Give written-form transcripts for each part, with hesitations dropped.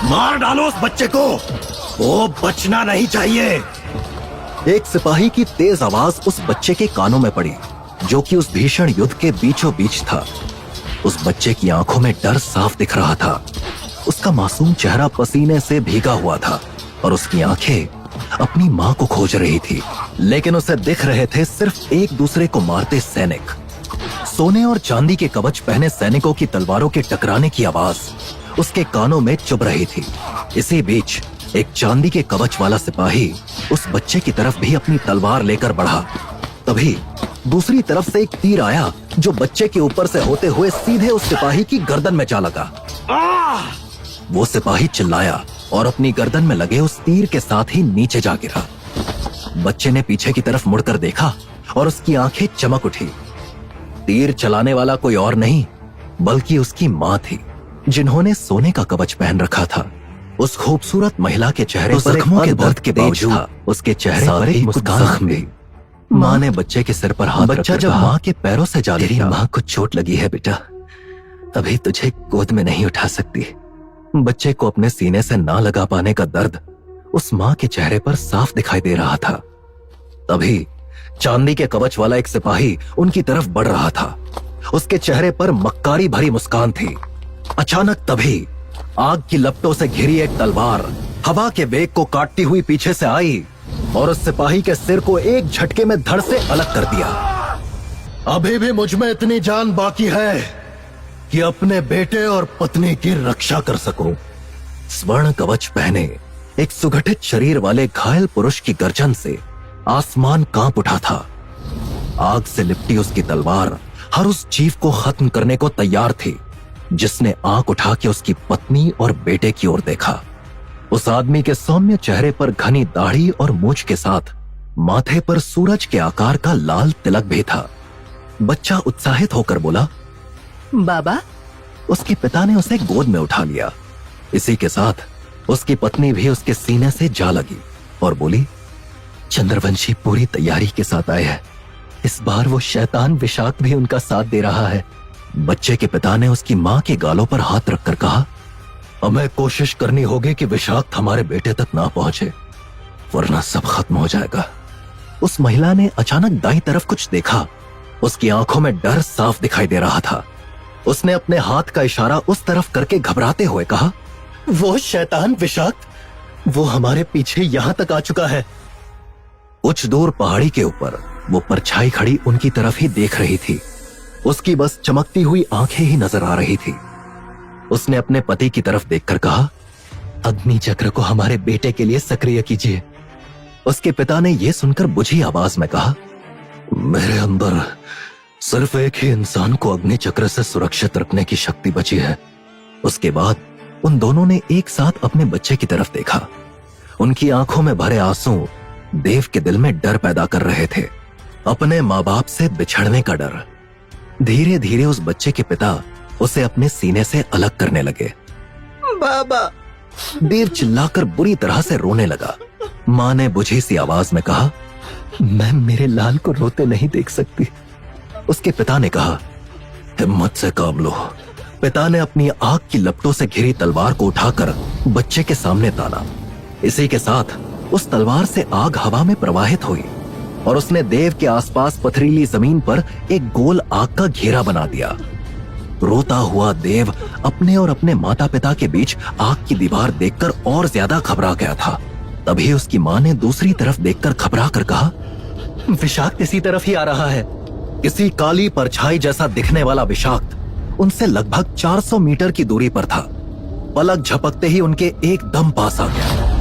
मार डालो उस बच्चे को, वो बचना नहीं चाहिए। एक सिपाही की तेज आवाज उस बच्चे के कानों में पड़ी, जो कि उस भीषण युद्ध के बीचों बीच था। उस बच्चे की आंखों में डर साफ दिख रहा था। उसका मासूम चेहरा पसीने से भीगा हुआ था और उसकी आंखें अपनी मां को खोज रही थी, लेकिन उसे दिख रहे थे सिर्फ एक दूसरे को मारते सैनिक। सोने और चांदी के कवच पहने सैनिकों की तलवारों के टकराने की आवाज उसके कानों में चुभ रही थी। इसी बीच एक चांदी के कवच वाला सिपाही उस बच्चे की तरफ भी अपनी तलवार लेकर बढ़ा। तभी दूसरी तरफ से एक तीर आया, जो बच्चे के ऊपर से होते हुए सीधे उस सिपाही की गर्दन में जा लगा। वो सिपाही चिल्लाया और अपनी गर्दन में लगे उस तीर के साथ ही नीचे जा गिरा। बच्चे ने पीछे की तरफ मुड़कर देखा और उसकी आंखें चमक उठी। तीर चलाने वाला कोई और नहीं बल्कि उसकी मां थी, जिन्होंने सोने का कवच पहन रखा था। उस खूबसूरत महिला के चेहरे पर जख्मों के दर्द के बावजूद उसके चेहरे पर एक मुस्कान थी। माँ ने बच्चे के सिर पर हाथ रखकर जब माँ के पैरों से जा तेरी माँ को चोट लगी है बेटा, अभी तुझे गोद में नहीं उठा सकती। बच्चे को अपने सीने से ना लगा पाने का दर्द उस माँ के चेहरे पर साफ दिखाई दे रहा था। तभी चांदी के कवच वाला एक सिपाही उनकी तरफ बढ़ रहा था। उसके चेहरे पर मक्कारी भरी मुस्कान थी। अचानक तभी आग की लपटों से घिरी एक तलवार हवा के वेग को काटती हुई पीछे से आई और उस सिपाही के सिर को एक झटके में धड़ से अलग कर दिया। अभी भी मुझ में इतनी जान बाकी है कि अपने बेटे और पत्नी की रक्षा कर सकूं। स्वर्ण कवच पहने एक सुगठित शरीर वाले घायल पुरुष की गर्जन से आसमान कांप उठा था। आग से लिपटी उसकी तलवार हर उस जीव को खत्म करने को तैयार थी, जिसने आंख उठा के उसकी पत्नी और बेटे की ओर देखा। उस आदमी के सौम्य चेहरे पर घनी दाढ़ी और मूंछ के साथ माथे पर सूरज के आकार का लाल तिलक भी था। बच्चा उत्साहित होकर बोला, बाबा। उसके पिता ने उसे गोद में उठा लिया। इसी के साथ उसकी पत्नी भी उसके सीने से जा लगी और बोली, चंद्रवंशी पूरी तैयारी के साथ आए हैं। इस बार वो शैतान विशाक्त भी उनका साथ दे रहा है। बच्चे के पिता ने उसकी मां के गालों पर हाथ रखकर कहा, हमें कोशिश करनी होगी कि विशाक्त हमारे बेटे तक ना पहुंचे, वरना सब खत्म हो जाएगा। उस महिला ने अचानक दाईं तरफ कुछ देखा। उसकी आंखों में डर साफ दिखाई दे रहा था। उसने अपने हाथ का इशारा उस तरफ करके घबराते हुए कहा, वो शैतान विशाक्त, वो हमारे पीछे यहां तक आ चुका है। कुछ दूर पहाड़ी के ऊपर वो परछाई खड़ी उनकी तरफ ही देख रही थी। उसकी बस चमकती हुई आंखें ही नजर आ रही थी। उसने अपने पति की तरफ देखकर कहा, अग्नि चक्र को हमारे बेटे के लिए सक्रिय कीजिए। उसके पिता ने यह सुनकर बुझी आवाज में कहा, मेरे अंदर सिर्फ एक ही इंसान को अग्नि चक्र से सुरक्षित रखने की शक्ति बची है। उसके बाद उन दोनों ने एक साथ अपने बच्चे की तरफ देखा। उनकी आंखों में भरे आंसू देव के दिल में डर पैदा कर रहे थे, अपने माँ बाप से बिछड़ने का डर। धीरे धीरे उस बच्चे के पिता उसे अपने सीने से अलग करने लगे। बाबा! देव चिल्लाकर बुरी तरह से रोने लगा। माँ ने बुझी सी आवाज में कहा, मैं मेरे लाल को रोते नहीं देख सकती। उसके पिता ने कहा, हिम्मत से काम लो। पिता ने अपनी आग की लपटों से घिरी तलवार को उठाकर बच्चे के सामने ताना। इसी के साथ उस तलवार से आग हवा में प्रवाहित हुई और उसने देव के आसपास पथरीली जमीन पर एक गोल आग का घेरा बना दिया। रोता हुआ देव अपने और अपने माता पिता के बीच आग की दीवार देखकर और ज्यादा घबरा गया था। तभी उसकी मां ने दूसरी तरफ देखकर घबरा कर कहा, विशाक्त इसी तरफ ही आ रहा है। किसी काली परछाई जैसा दिखने वाला विशाक्त उनसे लगभग 400 मीटर की दूरी पर था। पलक झपकते ही उनके एकदम पास आ गया।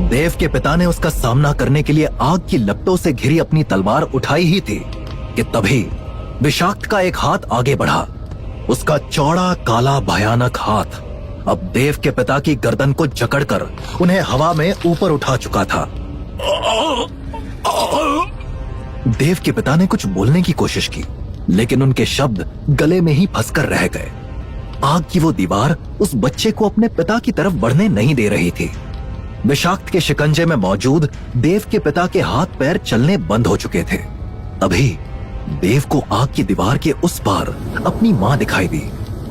देव के पिता ने उसका सामना करने के लिए आग की लपटों से घिरी अपनी तलवार उठाई ही थी कि तभी विशाक्त का एक हाथ आगे बढ़ा। उसका चौड़ा काला भयानक हाथ अब देव के पिता की गर्दन को जकड़कर उन्हें हवा में ऊपर उठा चुका था। देव के पिता ने कुछ बोलने की कोशिश की, लेकिन उनके शब्द गले में ही फंसकर रह गए। आग की वो दीवार उस बच्चे को अपने पिता की तरफ बढ़ने नहीं दे रही थी। विशाक्त के शिकंजे में मौजूद देव के पिता के हाथ पैर चलने बंद हो चुके थे। तभी देव को आग की दीवार के उस पार अपनी मां दिखाई दी।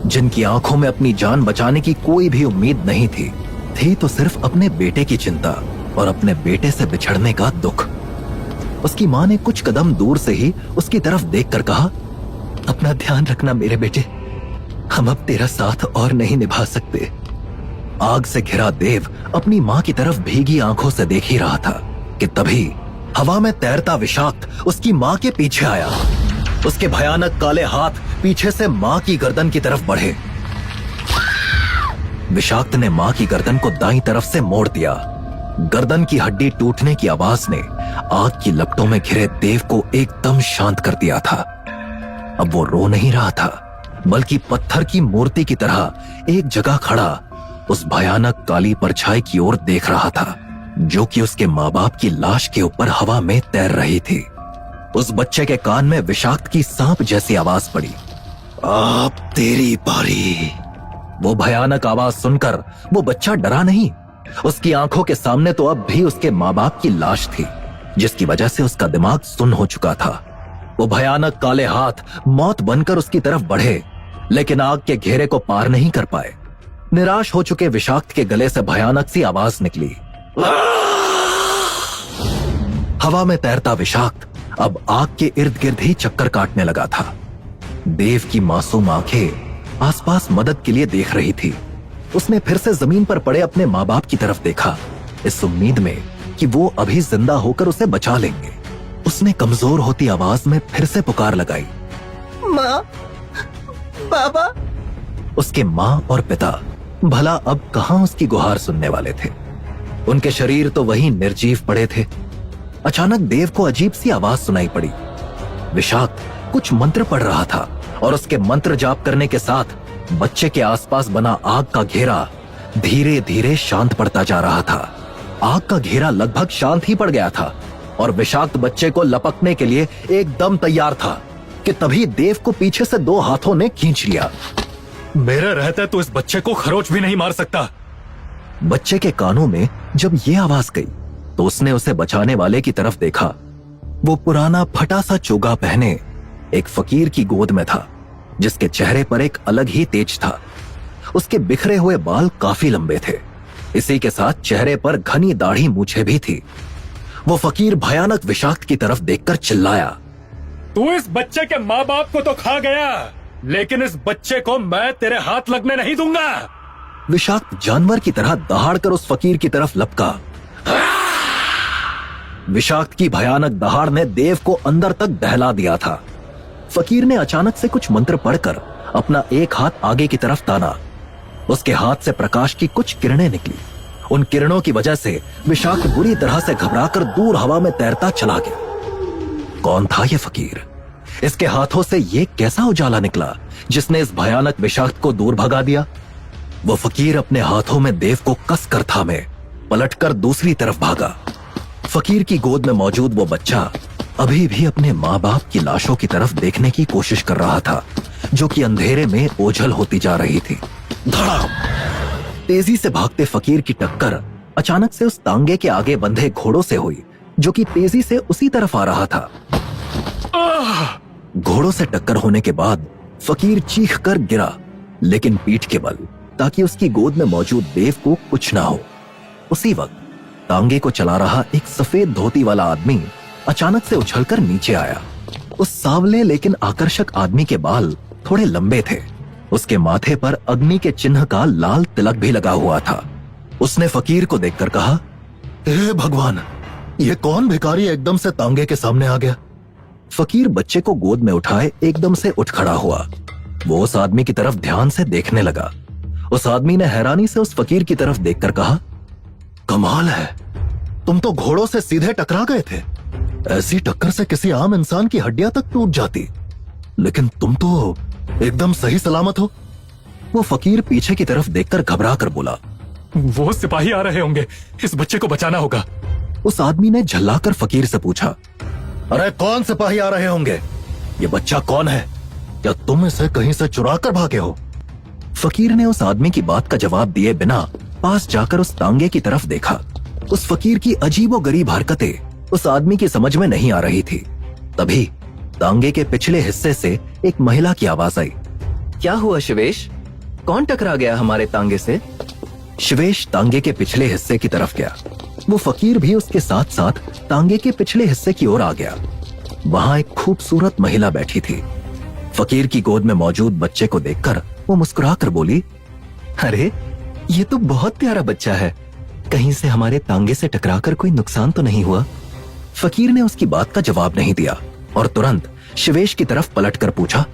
जिनकी आंखों में अपनी जान बचाने की कोई भी उम्मीद नहीं थी तो सिर्फ अपने बेटे की चिंता और अपने बेटे से बिछड़ने का दुख। उसकी मां ने कुछ कदम दूर से ही उसकी तरफ देखकर कहा, अपना ध्यान रखना मेरे बेटे, हम अब तेरा साथ और नहीं निभा सकते। आग से घिरा देव अपनी मां की तरफ भीगी आंखों से देख ही रहा था कि तभी हवा में तैरता विषाक्त उसकी मां के पीछे आया। उसके भयानक काले हाथ पीछे से मां की गर्दन की तरफ बढ़े। विषाक्त ने मां की गर्दन को दाईं तरफ से मोड़ दिया। गर्दन की हड्डी टूटने की आवाज ने आग की लपटों में घिरे देव को एकदम शांत कर दिया था। अब वो रो नहीं रहा था, बल्कि पत्थर की मूर्ति की तरह एक जगह खड़ा उस भयानक काली परछाई की ओर देख रहा था, जो कि उसके माँ बाप की लाश के ऊपर हवा में तैर रही थी। उस बच्चे के कान में विषाक्त की सांप जैसी आवाज पड़ी, अब तेरी बारी। वो भयानक आवाज सुनकर वो बच्चा डरा नहीं। उसकी आंखों के सामने तो अब भी उसके माँ बाप की लाश थी, जिसकी वजह से उसका दिमाग सुन्न हो चुका था। वो भयानक काले हाथ मौत बनकर उसकी तरफ बढ़े, लेकिन आग के घेरे को पार नहीं कर पाए। निराश हो चुके विषाक्त के गले से भयानक सी आवाज निकली। हवा में तैरता विषाक्त अब आग के इर्द गिर्द ही चक्कर काटने लगा था। देव की मासूम आंखें आसपास मदद के लिए देख रही थी। उसने फिर से जमीन पर पड़े अपने माँ बाप की तरफ देखा, इस उम्मीद में कि वो अभी जिंदा होकर उसे बचा लेंगे। उसने कमजोर होती आवाज में फिर से पुकार लगाई, माँ, बाबा। उसके माँ और पिता भला अब कहां उसकी गुहार सुनने वाले थे। उनके शरीर तो वहीं निर्जीव पड़े थे। अचानक देव को अजीब सी आवाज सुनाई पड़ी। विषाक्त कुछ मंत्र पढ़ रहा था और उसके मंत्र जाप करने के साथ बच्चे के आसपास बना आग का घेरा धीरे धीरे शांत पड़ता जा रहा था। आग का घेरा लगभग शांत ही पड़ गया था और विषाक्त बच्चे को लपकने के लिए एकदम तैयार था कि तभी देव को पीछे से 2 हाथों ने खींच लिया। मेरे रहते तो इस बच्चे को खरोच भी नहीं मार सकता। बच्चे के कानों में जब ये आवाज गई तो उसने उसे बचाने वाले की तरफ देखा। वो पुराना फटा सा चोगा पहने एक फकीर की गोद में था, जिसके चेहरे पर एक अलग ही तेज था। उसके बिखरे हुए बाल काफी लंबे थे। इसी के साथ चेहरे पर घनी दाढ़ी मूछें भी थी। वो फकीर भयानक विषाक्त की तरफ देखकर चिल्लाया, तू इस बच्चे के माँ बाप को तो खा गया, लेकिन इस बच्चे को मैं तेरे हाथ लगने नहीं दूंगा। विषाक्त जानवर की तरह दहाड़कर उस फकीर की तरफ लपका। विषाक्त की भयानक दहाड़ ने देव को अंदर तक दहला दिया था। फकीर ने अचानक से कुछ मंत्र पढ़कर अपना एक हाथ आगे की तरफ ताना। उसके हाथ से प्रकाश की कुछ किरणें निकली। उन किरणों की वजह से विषाक्त बुरी तरह से घबराकर दूर हवा में तैरता चला गया। कौन था यह फकीर? इसके हाथों से यह कैसा उजाला निकला जिसने इस भयानक विषाक्त को दूर भगा दिया? वो फकीर अपने हाथों में देव को कसकर थामे पलटकर दूसरी तरफ भागा। फकीर की गोद में मौजूद वो बच्चा अभी भी अपने माँ बाप की लाशों की तरफ देखने की कोशिश कर रहा था, जो कि अंधेरे में ओझल होती जा रही थी। धड़ाम! तेजी से भागते फकीर की टक्कर अचानक से उस तांगे के आगे बंधे घोड़ों से हुई, जो कि तेजी से उसी तरफ आ रहा था। घोड़ों से टक्कर होने के बाद फकीर चीख कर गिरा, लेकिन पीठ के बल, ताकि उसकी गोद में मौजूद देव को कुछ ना हो। उसी वक्त तांगे को चला रहा एक सफेद धोती वाला आदमी अचानक से उछलकर नीचे आया। उस सांवले लेकिन आकर्षक आदमी के बाल थोड़े लंबे थे। उसके माथे पर अग्नि के चिन्ह का लाल तिलक भी लगा हुआ था। उसने फकीर को देखकर कहा, हे भगवान, ये कौन भिखारी एकदम से तांगे के सामने आ गया? फकीर बच्चे को गोद में उठाए एकदम से उठ खड़ा हुआ। वो उस आदमी की तरफ ध्यान से देखने लगा। उस आदमी ने हैरानी से उस फकीर की तरफ देखकर कहा, कमाल है, तुम तो घोड़ों से सीधे टकरा गए थे। ऐसी टक्कर से किसी आम इंसान की हड्डियां तक टूट जाती, लेकिन तुम तो एकदम सही सलामत हो। वो फकीर पीछे की तरफ देखकर घबरा कर बोला, वो सिपाही आ रहे होंगे, इस बच्चे को बचाना होगा। उस आदमी ने झल्लाकर फकीर से पूछा, अरे कौन सिपाही आ रहे होंगे? ये बच्चा कौन है? क्या तुम इसे कहीं से चुरा कर भागे हो? फकीर ने उस आदमी की बात का जवाब दिए बिना पास जाकर उस तांगे की तरफ देखा। उस फकीर की अजीबोगरीब हरकतें उस आदमी की समझ में नहीं आ रही थी। तभी तांगे के पिछले हिस्से से एक महिला की आवाज आई, क्या हुआ शिवेश? कौन टकरा गया हमारे तांगे से? शिवेश तांगे के पिछले हिस्से की तरफ गया। वो फकीर भी उसके साथ साथ तांगे के पिछले हिस्से की ओर आ गया। वहां एक खूबसूरत महिला बैठी थी। फकीर की गोद में मौजूद बच्चे को देखकर वो मुस्कुराकर बोली, अरे ये तो बहुत प्यारा बच्चा है। कहीं से हमारे तांगे से टकराकर कोई नुकसान तो नहीं हुआ? फकीर ने उसकी बात का जवाब नहीं दिया और तुरंत शिवेश की तरफ पलटकर पूछा,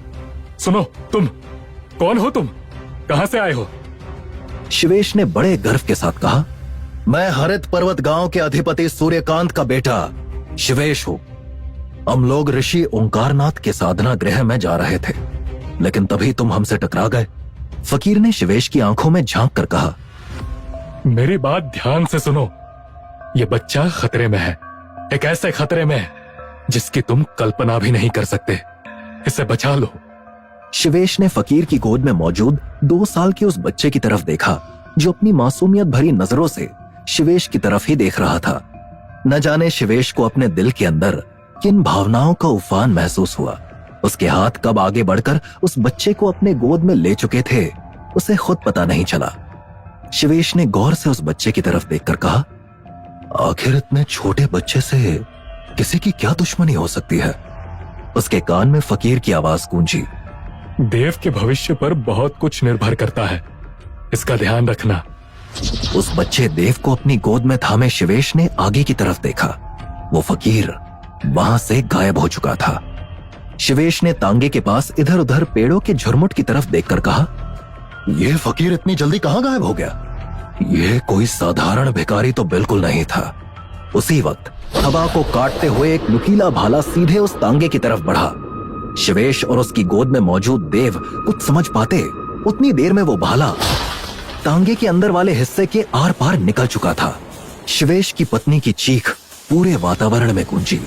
सुनो, तुम कौन हो? तुम कहां से आए हो? शिवेश ने बड़े गर्व के साथ कहा, मैं हरित पर्वत गांव के अधिपति सूर्यकांत का बेटा शिवेश हूं। हम लोग ऋषि ओंकारनाथ के साधना गृह में जा रहे थे, लेकिन तभी तुम हमसे टकरा गए। फकीर ने शिवेश की आंखों में झांक कर कहा, मेरी बात ध्यान से सुनो। ये बच्चा खतरे में है, एक ऐसे खतरे में जिसकी तुम कल्पना भी नहीं कर सकते। इसे बचा लो। शिवेश ने फकीर की गोद में मौजूद 2 साल के उस बच्चे की तरफ देखा जो अपनी मासूमियत भरी नजरों से शिवेश की तरफ ही देख रहा था। न जाने शिवेश को अपने दिल के अंदर किन भावनाओं का उफान महसूस हुआ। उसके हाथ कब आगे बढ़कर उस बच्चे को अपने गोद में ले चुके थे, उसे खुद पता नहीं चला। शिवेश ने गौर से उस बच्चे की तरफ देखकर कहा, आखिर इतने छोटे बच्चे से किसी की क्या दुश्मनी हो सकती है? उसके कान में फकीर की आवाज गूंजी, देव के भविष्य पर बहुत कुछ निर्भर करता है, इसका ध्यान रखना। उस बच्चे देव को अपनी गोद में थामे शिवेश ने आगे की तरफ देखा। वो फकीर वहां से गायब हो चुका था। शिवेश ने तांगे के पास इधर उधर पेड़ों के झुरमुट की तरफ देखकर कहा, यह फकीर इतनी जल्दी कहां गायब हो गया? यह कोई साधारण भिखारी तो बिल्कुल नहीं था। उसी वक्त हवा को काटते हुए एक नुकीला भाला सीधे उस तांगे की तरफ बढ़ा। शिवेश और उसकी गोद में मौजूद देव कुछ समझ पाते उतनी देर में वो भाला तांगे के अंदर वाले हिस्से के आर पार निकल चुका था। शिवेश की पत्नी की चीख पूरे वातावरण में गूंजी।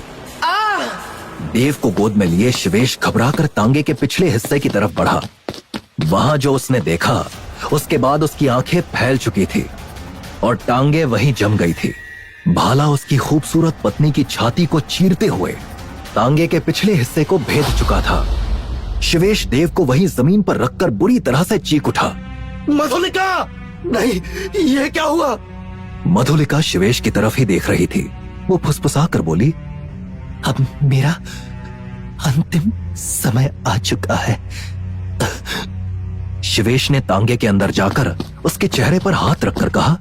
देव को गोद में लिए शिवेश घबराकर तांगे के पिछले हिस्से की तरफ बढ़ा। वहां जो उसने देखा, उसके बाद उसकी आंखें फैल चुकी थी और टांगे वहीं जम गई थी। भाला उसकी खूबसूरत पत्नी की छाती को चीरते हुए तांगे के पिछले हिस्से को भेद चुका था। शिवेश देव को वहीं जमीन पर रखकर बुरी तरह से चीख उठा, मधुलिका! नहीं, ये क्या हुआ? मधुलिका शिवेश की तरफ ही देख रही थी। वो फुसफुसा कर बोली, अब मेरा अंतिम समय आ चुका है। शिवेश ने तांगे के अंदर जाकर उसके चेहरे पर हाथ रखकर कहा,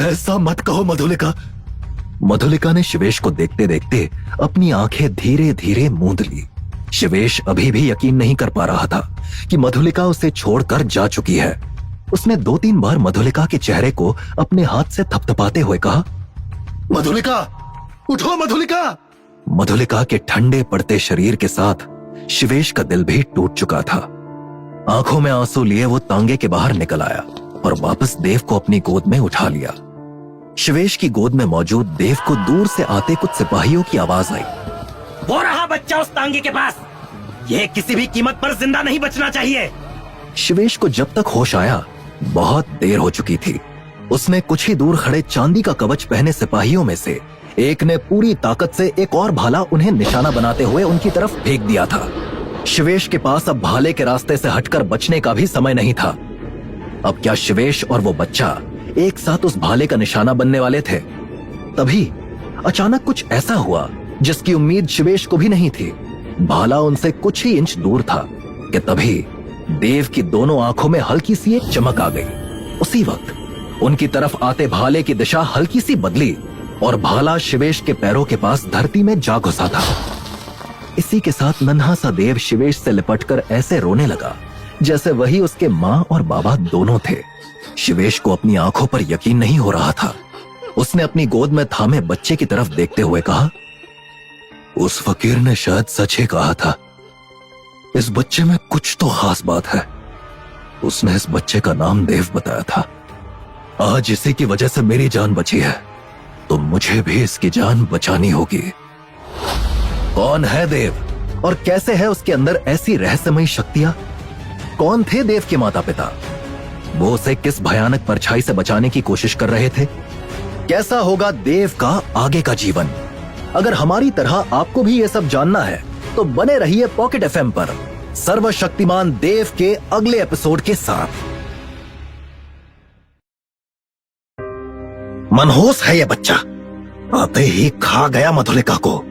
ऐसा मत कहो मधुलिका। मधुलिका ने शिवेश को देखते देखते अपनी आंखें धीरे धीरे मूंद ली। शिवेश अभी भी यकीन नहीं कर पा रहा था कि मधुलिका उसे छोड़कर जा चुकी है। उसने 2-3 बार मधुलिका के चेहरे को अपने हाथ से थपथपाते हुए कहा, मधुलिका, उठो मधुलिका। मधुलिका के ठंडे पड़ते शरीर के साथ शिवेश का दिल भी टूट चुका था। आंखों में आंसू लिए वो तांगे के बाहर निकल आया और वापस देव को अपनी गोद में उठा लिया। शिवेश की गोद में मौजूद देव को दूर से आते कुछ सिपाहियों की आवाज आई, वो रहा बच्चा उस तांगे के पास। यह किसी भी कीमत पर जिंदा नहीं बचना चाहिए। शिवेश को जब तक होश आया बहुत देर हो चुकी थी। उसने कुछ ही दूर खड़े चांदी का कवच पहने सिपाहियों में से एक ने पूरी ताकत से एक और भाला उन्हें निशाना बनाते हुए उनकी तरफ फेंक दिया था। शिवेश के पास अब भाले के रास्ते से हटकर बचने का भी समय नहीं था। अब क्या शिवेश और वो बच्चा एक साथ उस भाले का निशाना बनने वाले थे? तभी अचानक कुछ ऐसा हुआ जिसकी उम्मीद शिवेश को भी नहीं थी। भाला उनसे कुछ ही इंच दूर था कि तभी देव की दोनों आंखों में हल्की सी एक चमक आ गई। उसी वक्त उनकी तरफ आते भाले की दिशा हल्की सी बदली और भाला शिवेश के पैरों के पास धरती में जा घुसा था। इसी के साथ नन्हा सा देव शिवेश से लिपटकर ऐसे रोने लगा जैसे वही उसके माँ और बाबा दोनों थे। शिवेश को अपनी आंखों पर यकीन नहीं हो रहा था। उसने अपनी गोद में थामे बच्चे की तरफ देखते हुए कहा, उस फकीर ने शायद सच ही कहा था। इस बच्चे में कुछ तो खास बात है। उसने इस बच्चे का नाम देव बताया था। आज इसी की वजह से मेरी जान बची है, तो मुझे भी इसकी जान बचानी होगी। कौन है देव और कैसे है उसके अंदर ऐसी रहस्यमयी शक्तियां? कौन थे देव के माता पिता? वो उसे किस भयानक परछाई से बचाने की कोशिश कर रहे थे? कैसा होगा देव का आगे का जीवन? अगर हमारी तरह आपको भी ये सब जानना है तो बने रहिए पॉकेट एफएम पर सर्वशक्तिमान देव के अगले एपिसोड के साथ। मनहूस है ये बच्चा, आते ही खा गया मधुलिका को।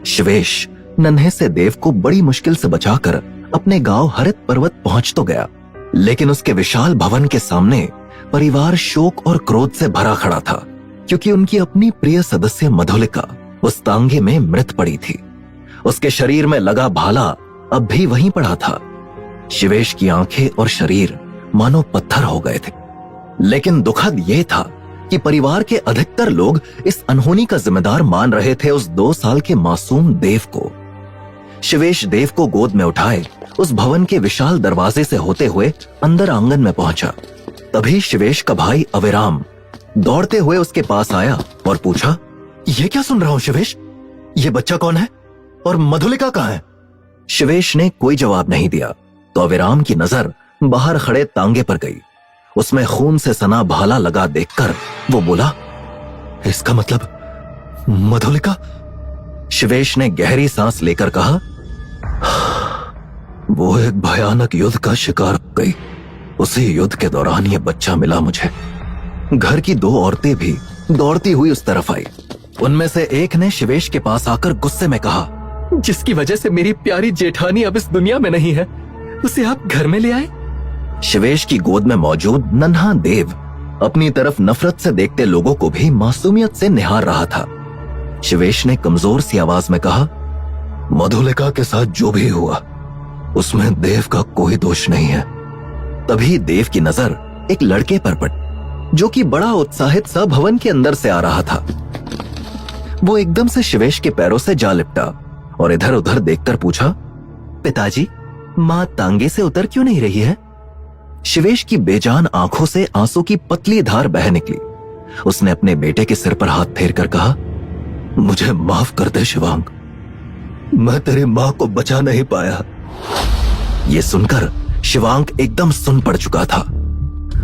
शिवेश नन्हे से देव को बड़ी मुश्किल से बचाकर अपने गांव हरित पर्वत पहुंच तो गया, लेकिन उसके विशाल भवन के सामने परिवार शोक और क्रोध से भरा खड़ा था, क्योंकि उनकी अपनी प्रिय सदस्य मधुलिका उस तांगे में मृत पड़ी थी। उसके शरीर में लगा भाला अब भी वहीं पड़ा था। शिवेश की आंखें और शरीर मानो पत्थर हो गए थे। लेकिन दुखद यह था कि परिवार के अधिकतर लोग इस अनहोनी का जिम्मेदार मान रहे थे उस 2 साल के मासूम देव को। शिवेश देव को गोद में उठाए उस भवन के विशाल दरवाजे से होते हुए अंदर आंगन में पहुंचा। तभी शिवेश का भाई अविराम दौड़ते हुए उसके पास आया और पूछा, ये क्या सुन रहा हूं शिवेश? ये बच्चा कौन है और मधुलिका कहां है? शिवेश ने कोई जवाब नहीं दिया तो अविराम की नजर बाहर खड़े तांगे पर गई। उसमें खून से सना भाला लगा देखकर वो बोला, इसका मतलब मधुलिका? शिवेश ने गहरी सांस लेकर कहा, वो एक भयानक युद्ध का शिकार हो गई। उसी युद्ध के दौरान ये बच्चा मिला मुझे। घर की 2 औरतें भी दौड़ती हुई उस तरफ आई। उनमें से एक ने शिवेश के पास आकर गुस्से में कहा, जिसकी वजह से मेरी प्यारी जेठानी अब इस दुनिया में नहीं है, उसे आप घर में ले आए। शिवेश की गोद में मौजूद नन्हा देव अपनी तरफ नफरत से देखते लोगों को भी मासूमियत से निहार रहा था। शिवेश ने कमजोर सी आवाज में कहा, मधुलिका के साथ जो भी हुआ उसमें देव का कोई दोष नहीं है। तभी देव की नजर एक लड़के पर पड़ी जो कि बड़ा उत्साहित सा भवन के अंदर से आ रहा था। वो एकदम से शिवेश के पैरों से जा लिपटा और इधर उधर देखकर पूछा, पिताजी, मां तांगे से उतर क्यों नहीं रही है? शिवेश की बेजान आंखों से आंसू की पतली धार बह निकली। उसने अपने बेटे के सिर पर हाथ फेर कर कहा, मुझे माफ कर दे शिवांग, मैं तेरी मां को बचा नहीं पाया। ये सुनकर शिवांग एकदम सुन पड़ चुका था।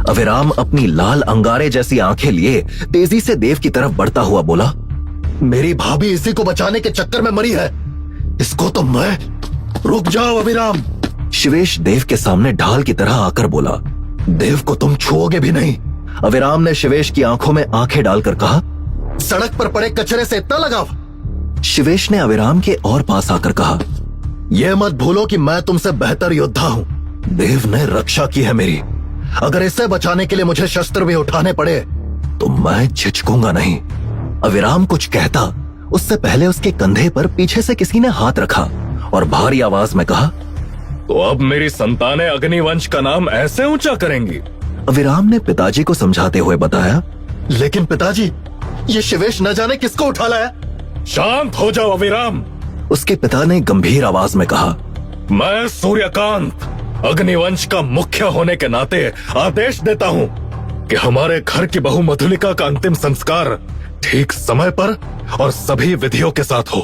अविराम अपनी लाल अंगारे जैसी आंखें लिए तेजी से देव की तरफ बढ़ता हुआ बोला, मेरी भाभी इसी को बचाने के चक्कर में मरी है, इसको तो मैं। रुक जाओ अविराम। शिवेश देव के सामने ढाल की तरह आकर बोला, देव को तुम छुओगे भी नहीं। अविराम ने शिवेश की आंखों में आंखें डालकर कहा, सड़क पर पड़े कचरे से इतना लगाव? शिवेश ने अविराम के और पास आकर कहा, यह मत भूलो कि मैं तुमसे बेहतर योद्धा हूं। देव ने रक्षा की है मेरी, अगर इसे बचाने के लिए मुझे शस्त्र भी उठाने पड़े तो मैं झिझकूंगा नहीं। अविराम कुछ कहता उससे पहले उसके कंधे पर पीछे से किसी ने हाथ रखा और भारी आवाज में कहा, तो अब मेरी संतानें अग्निवंश का नाम ऐसे ऊंचा करेंगी? अविराम ने पिताजी को समझाते हुए बताया, लेकिन पिताजी, ये शिवेश न जाने किसको उठा लाया। शांत हो जाओ अविराम। उसके पिता ने गंभीर आवाज में कहा, मैं सूर्यकांत अग्निवंश का मुख्य होने के नाते आदेश देता हूँ कि हमारे घर की बहू मधुलिका का अंतिम संस्कार ठीक समय पर और सभी विधियों के साथ हो।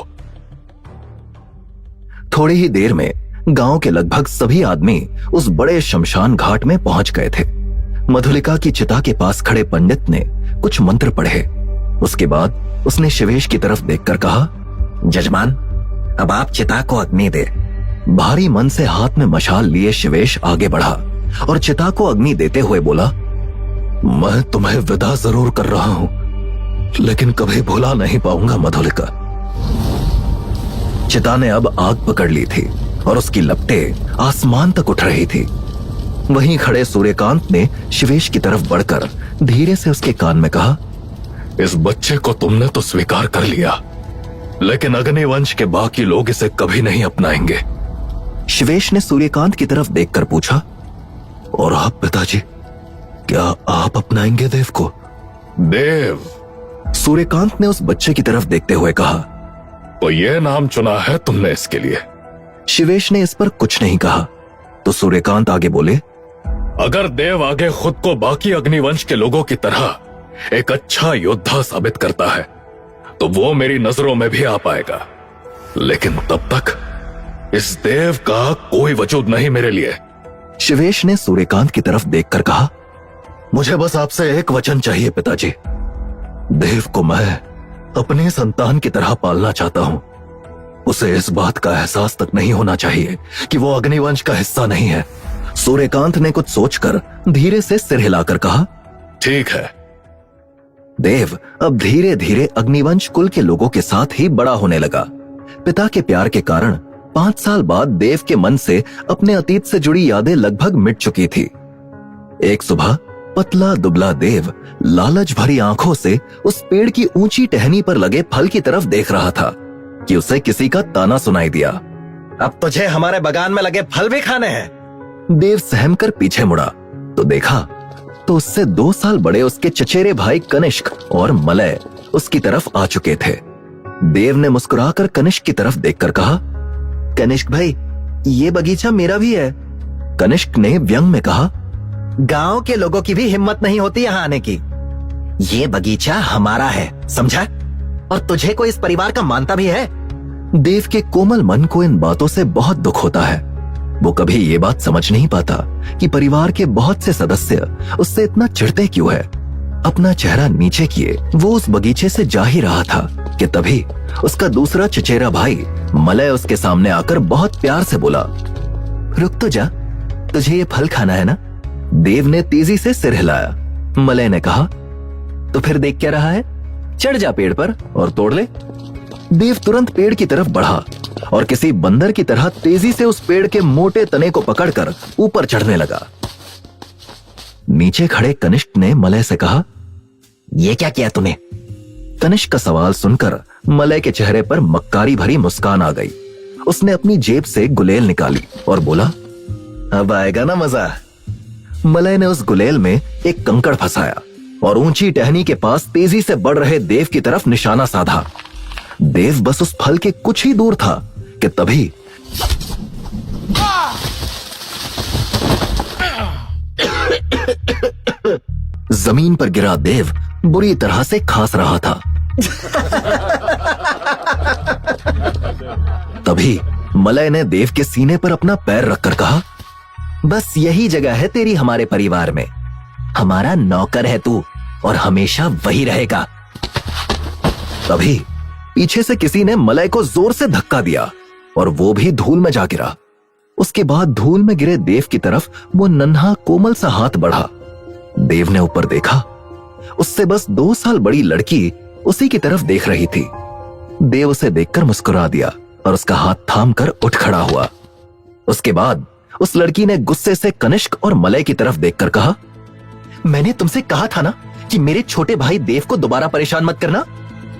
थोड़ी ही देर में गांव के लगभग सभी आदमी उस बड़े शमशान घाट में पहुंच गए थे। मधुलिका की चिता के पास खड़े पंडित ने कुछ मंत्र पढ़े। उसके बाद उसने शिवेश की तरफ देखकर कहा, जजमान, अब आप चिता को अग्नि दे। भारी मन से हाथ में मशाल लिए शिवेश आगे बढ़ा और चिता को अग्नि देते हुए बोला, मैं तुम्हें विदा जरूर कर रहा हूं, लेकिन कभी भुला नहीं पाऊंगा मधुलिका। चिता ने अब आग पकड़ ली थी और उसकी लपटें आसमान तक उठ रही थी। वहीं खड़े सूर्यकांत ने शिवेश की तरफ बढ़कर धीरे से उसके कान में कहा, इस बच्चे को तुमने तो स्वीकार कर लिया, लेकिन अग्निवंश के बाकी लोग इसे कभी नहीं अपनाएंगे। शिवेश ने सूर्यकांत की तरफ देखकर पूछा, और आप पिताजी, क्या आप अपनाएंगे देव को? देव? सूर्यकांत ने उस बच्चे की तरफ देखते हुए कहा, तो ये नाम चुना है तुमने इसके लिए? शिवेश ने इस पर कुछ नहीं कहा तो सूर्यकांत आगे बोले, अगर देव आगे खुद को बाकी अग्निवंश के लोगों की तरह एक अच्छा योद्धा साबित करता है तो वो मेरी नजरों में भी आ पाएगा, लेकिन तब तक इस देव का कोई वजूद नहीं मेरे लिए। शिवेश ने सूर्यकांत की तरफ देखकर कहा, मुझे बस आपसे एक वचन चाहिए पिताजी। देव को मैं अपने संतान की तरह पालना चाहता हूं। उसे इस बात का एहसास तक नहीं होना चाहिए कि वो अग्निवंश का हिस्सा नहीं है। सूर्यकांत ने कुछ सोचकर धीरे से सिर हिलाकर कहा, ठीक है। देव अब धीरे धीरे अग्निवंश कुल के लोगों के साथ ही बड़ा होने लगा। पिता के प्यार के कारण 5 साल बाद देव के मन से अपने अतीत से जुड़ी यादें लगभग मिट चुकी थी। एक सुबह पतला दुबला देव लालच भरी आंखों से उस पेड़ की ऊंची टहनी पर लगे फल की तरफ देख रहा था कि उसे किसी का ताना सुनाई दिया। अब तुझे हमारे बागान में लगे फल भी खाने हैं। देव सहम कर पीछे मुड़ा तो देखा तो उससे 2 साल बड़े उसके चचेरे भाई कनिष्क और मलय उसकी तरफ आ चुके थे। देव ने मुस्कुराकर कनिष्क की तरफ देखकर कहा, कनिष्क भाई, ये बगीचा मेरा भी है। कनिष्क ने व्यंग में कहा, गांव के लोगों की भी हिम्मत नहीं होती यहाँ आने की। ये बगीचा हमारा है, समझा? और तुझे कोई इस परिवार का मानता भी है? देव के कोमल मन को इन बातों से बहुत दुख होता है। वो कभी ये बात समझ नहीं पाता कि परिवार के बहुत से सदस्य उससे इतना चिढ़ते क्यों है। अपना चेहरा नीचे किए वो उस बगीचे से जा ही रहा था कि तभी उसका दूसरा चचेरा भाई मलय उसके सामने आकर बहुत प्यार से बोला, रुक तो जा, तुझे ये फल खाना है ना? देव ने तेजी से सिर हिलाया। मलय ने कहा, तो फिर देख क्या रहा है, चढ़ जा पेड़ पर और तोड़ ले। देव तुरंत पेड़ की तरफ बढ़ा और किसी बंदर की तरह तेजी से उस पेड़ के मोटे तने को पकड़कर ऊपर चढ़ने लगा। नीचे खड़े कनिष्क ने मलय से कहा, ये क्या किया तूने? कनिष्क का सवाल सुनकर मलय के चेहरे पर मक्कारी भरी मुस्कान आ गई। उसने अपनी जेब से गुलेल निकाली और बोला, अब आएगा ना मजा। मलय ने उस गुलेल में एक कंकड़ फंसाया और ऊंची टहनी के पास तेजी से बढ़ रहे देव की तरफ निशाना साधा। देव बस उस फल के कुछ ही दूर था कि तभी जमीन पर गिरा देव बुरी तरह से खांस रहा था। तभी मलय ने देव के सीने पर अपना पैर रखकर कहा, बस यही जगह है तेरी हमारे परिवार में। हमारा नौकर है तू और हमेशा वही रहेगा। तभी पीछे से किसी ने मलय को जोर से धक्का दिया और वो भी धूल में जा गिरा। उसके बाद धूल में गिरे देव की तरफ वो नन्हा कोमल सा हाथ बढ़ा। देव ने ऊपर देखा, उससे बस 2 साल बड़ी लड़की उसी की तरफ देख रही थी। देव उसे देखकर मुस्कुरा दिया और उसका हाथ थाम कर उठ खड़ा हुआ। उसके बाद उस लड़की ने गुस्से से कनिष्क और मलय की तरफ देखकर कहा, मैंने तुमसे कहा था ना कि मेरे छोटे भाई देव को दोबारा परेशान मत करना।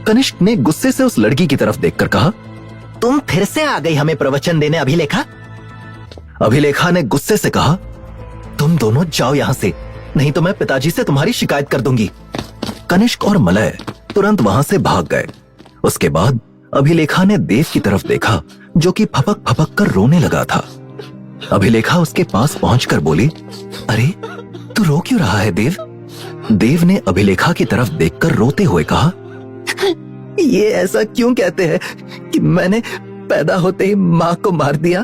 कनिष्क ने गुस्से से उस लड़की की तरफ देखकर कहा, तुम फिर से आ गई हमें प्रवचन देने अभिलेखा? अभिलेखा ने गुस्से से कहा, तुम दोनों जाओ यहां से, नहीं तो मैं पिताजी से तुम्हारी शिकायत कर दूंगी। कनिष्क और मलय तुरंत वहां से भाग गए। उसके बाद अभिलेखा ने देव की तरफ देखा जो कि फपक फपक कर रोने लगा था। अभिलेखा उसके पास पहुंचकर बोली, अरे तू रो क्यों रहा है देव? देव ने अभिलेखा की तरफ देखकर रोते हुए कहा, ये ऐसा क्यों कहते हैं कि मैंने पैदा होते ही माँ को मार दिया?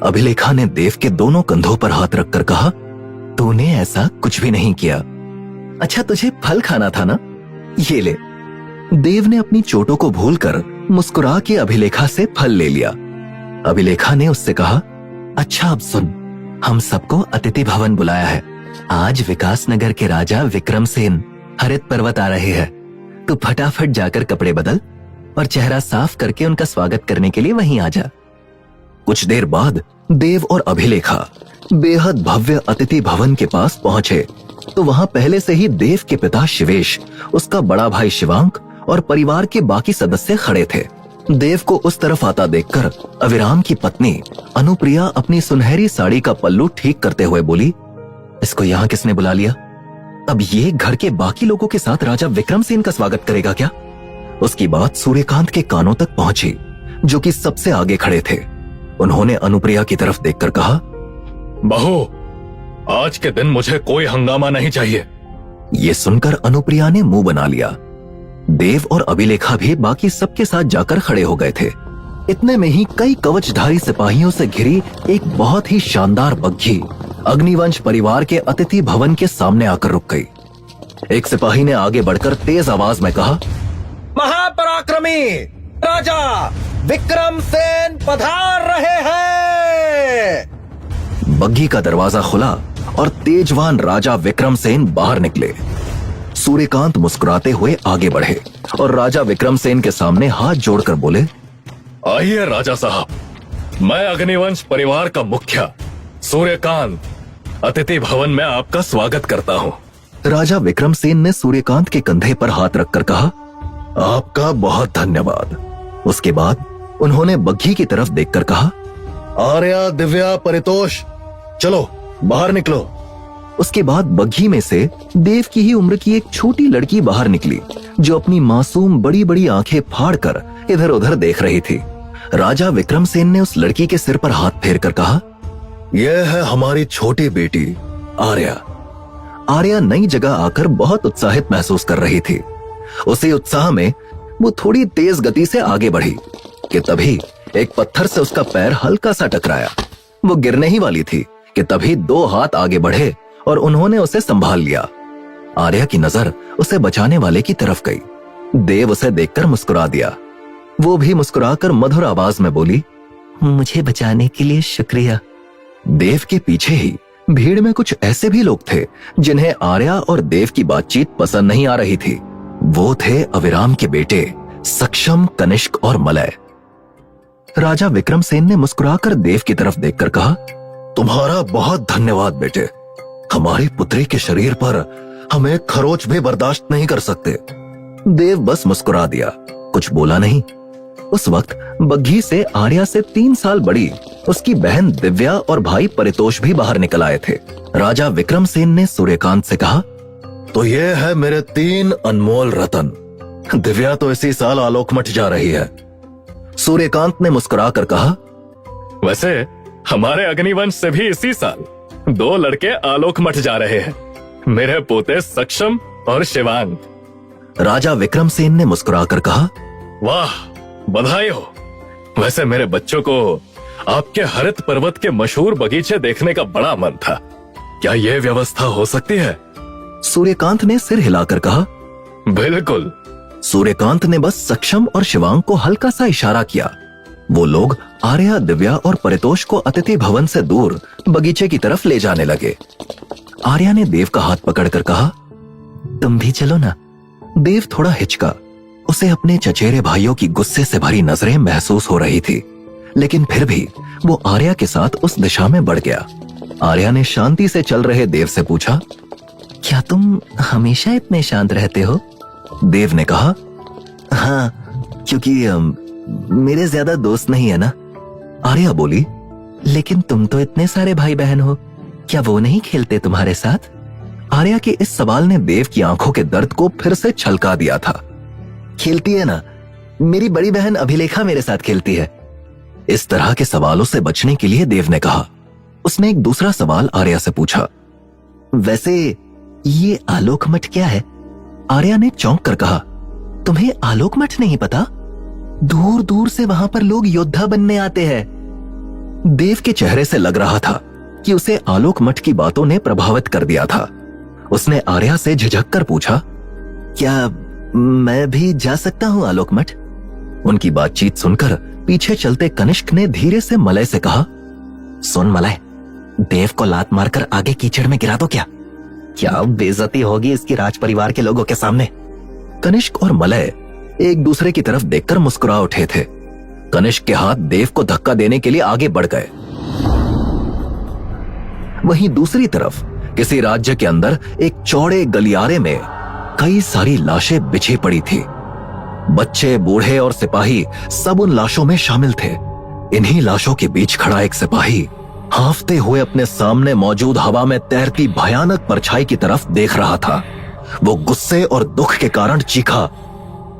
अभिलेखा ने देव के दोनों कंधों पर हाथ रखकर कहा, तूने ऐसा कुछ भी नहीं किया। अच्छा तुझे फल खाना था ना, ये ले। देव ने अपनी चोटों को भूलकर मुस्कुरा के अभिलेखा से फल ले लिया। अभिलेखा ने उससे कहा, अच्छा अब सुन, हम सबको अतिथि भवन बुलाया है। आज विकासनगर के राजा विक्रमसेन हरित पर्वत आ रहे हैं। तू फटाफट जाकर कपड़े बदल और चेहरा साफ करके उनका स्वागत करने के लिए वहीं आ जा। कुछ देर बाद देव और अभिलेखा बेहद भव्य अतिथि भवन के पास पहुंचे तो वहां पहले से ही देव के पिता शिवेश, उसका बड़ा भाई शिवांक और परिवार के बाकी सदस्य खड़े थे। देव को उस तरफ आता देखकर अविराम की पत्नी अनुप्रिया अपनी सुनहरी साड़ी का पल्लू ठीक करते हुए बोली, इसको यहाँ किसने बुला लिया? अब ये घर के बाकी लोगों के साथ राजा विक्रमसेन का स्वागत करेगा क्या? उसकी बात सूर्यकांत के कानों तक पहुंची जो कि सबसे आगे खड़े थे। उन्होंने अनुप्रिया की तरफ देखकर कहा, बहू, आज के दिन मुझे कोई हंगामा नहीं चाहिए। ये सुनकर अनुप्रिया ने मुंह बना लिया। देव और अभिलेखा भी बाकी सबके साथ जाकर खड़े हो गए थे। इतने में ही कई कवचधारी सिपाहियों से घिरी एक बहुत ही शानदार बग्घी अग्निवंश परिवार के अतिथि भवन के सामने आकर रुक गई। एक सिपाही ने आगे बढ़कर तेज आवाज में कहा, महापराक्रमी राजा विक्रमसेन पधार रहे हैं। बग्घी का दरवाजा खुला और तेजवान राजा विक्रमसेन बाहर निकले। सूर्यकांत मुस्कुराते हुए आगे बढ़े और राजा विक्रमसेन के सामने हाथ जोड़कर बोले, आइए राजा साहब, मैं अग्निवंश परिवार का मुखिया सूर्यकांत अतिथि भवन में आपका स्वागत करता हूँ। राजा विक्रमसेन ने सूर्यकांत के कंधे पर हाथ रखकर कहा, आपका बहुत धन्यवाद। उसके बाद उन्होंने बग्घी की तरफ देखकर कहा, आर्या, दिव्या, परितोष, चलो बाहर निकलो। उसके बाद बग्घी में से देव की ही उम्र की एक छोटी लड़की बाहर निकली, जो अपनी मासूम बड़ी बड़ी आंखें फाड़कर इधर उधर देख रही थी। राजा विक्रमसेन ने उस लड़की के सिर पर हाथ फेरकर कहा, यह है हमारी छोटी बेटी आर्या। आर्या नई जगह आकर बहुत उत्साहित महसूस कर रही थी। उसी उत्साह में वो थोड़ी तेज गति से आगे बढ़ी कि तभी एक पत्थर से उसका पैर हल्का सा टकराया। वो गिरने ही वाली थी कि तभी दो हाथ आगे बढ़े और उन्होंने उसे संभाल लिया। आर्या की नजर उसे बचाने वाले की तरफ गई। देव उसे देखकर मुस्कुरा दिया। वो भी मुस्कुराकर मधुर आवाज में बोली, मुझे बचाने के लिए शुक्रिया। देव के पीछे ही भीड़ में कुछ ऐसे भी लोग थे जिन्हें आर्या और देव की बातचीत पसंद नहीं आ रही थी। वो थे अविराम के बेटे सक्षम, कनिष्क और मलय। राजा विक्रमसेन ने मुस्कुराकर देव की तरफ देखकर कहा, तुम्हारा बहुत धन्यवाद बेटे। हमारी पुत्री के शरीर पर हम एक खरोच भी बर्दाश्त नहीं कर सकते। देव बस मुस्कुरा दिया, कुछ बोला नहीं। उस वक्त बग्घी से आर्या से 3 साल बड़ी उसकी बहन दिव्या और भाई परितोष भी बाहर निकल आए थे। राजा विक्रमसेन ने सूर्यकांत से कहा, तो ये है मेरे 3 अनमोल रतन। दिव्या तो इसी साल आलोकमठ जा रही है। सूर्यकांत ने मुस्कुराकर कहा, वैसे हमारे अग्निवंश से भी इसी साल 2 लड़के आलोकमठ जा रहे हैं, मेरे पोते सक्षम और शिवांग। राजा विक्रमसेन ने मुस्कुराकर कहा, वाह, बधाई हो। वैसे मेरे बच्चों को आपके हरित पर्वत के मशहूर बगीचे देखने का बड़ा मन था, क्या यह व्यवस्था हो सकती है? सूर्यकांत ने सिर हिलाकर कहा, बिल्कुल। सूर्यकांत ने बस सक्षम और शिवांग को हल्का सा इशारा किया। वो लोग आर्या, दिव्या और परितोष को अतिथि भवन से दूर बगीचे की तरफ ले जाने लगे। आर्या ने देव का हाथ पकड़कर कहा, तुम भी चलो ना। देव थोड़ा हिचका। उसे अपने चचेरे भाइयों की गुस्से से भरी नजरें महसूस हो रही थी, लेकिन फिर भी वो आर्या के साथ उस दिशा में बढ़ गया। आर्या ने शांति से चल रहे देव से पूछा, क्या तुम हमेशा इतने शांत रहते हो? देव ने कहा, हाँ, क्योंकि मेरे ज्यादा दोस्त नहीं है ना। आर्या बोली, लेकिन तुम तो इतने सारे भाई बहन हो, क्या वो नहीं खेलते तुम्हारे साथ? आर्या के इस सवाल ने देव की आंखों के दर्द को फिर से छलका दिया था। खेलती है ना, मेरी बड़ी बहन अभिलेखा मेरे साथ खेलती है। इस तरह के सवालों से बचने के लिए देव ने कहा। उसने एक दूसरा सवाल आर्या से पूछा, वैसे ये आलोकमठ क्या है? आर्या ने चौंक कर कहा, तुम्हें आलोकमठ नहीं पता? दूर दूर से वहां पर लोग योद्धा बनने आते हैं। देव के चेहरे से लग रहा था कि उसे आलोकमठ की बातों ने प्रभावित कर दिया था। उसने आर्या से झिझक कर पूछा, क्या मैं भी जा सकता हूं आलोकमठ? उनकी बातचीत सुनकर पीछे चलते कनिष्क ने धीरे से मलय से कहा, सुन मलय, देव को लात मारकर आगे कीचड़ में गिरा दो क्या बेइज्जती होगी इसकी राज परिवार के लोगों के सामने। कनिष्क और मलय एक दूसरे की तरफ देखकर मुस्कुरा उठे थे। कनिष्क के हाथ देव को धक्का देने के लिए आगे बढ़ गए। वहीं दूसरी तरफ किसी राज्य के अंदर एक चौड़े गलियारे में कई सारी लाशें बिछी पड़ी थी। बच्चे, बूढ़े और सिपाही सब उन लाशों में शामिल थे। इन्हीं लाशों के बीच खड़ा एक सिपाही हांफते हुए अपने सामने मौजूद हवा में तैरती भयानक परछाई की तरफ देख रहा था। वो गुस्से और दुख के कारण चीखा,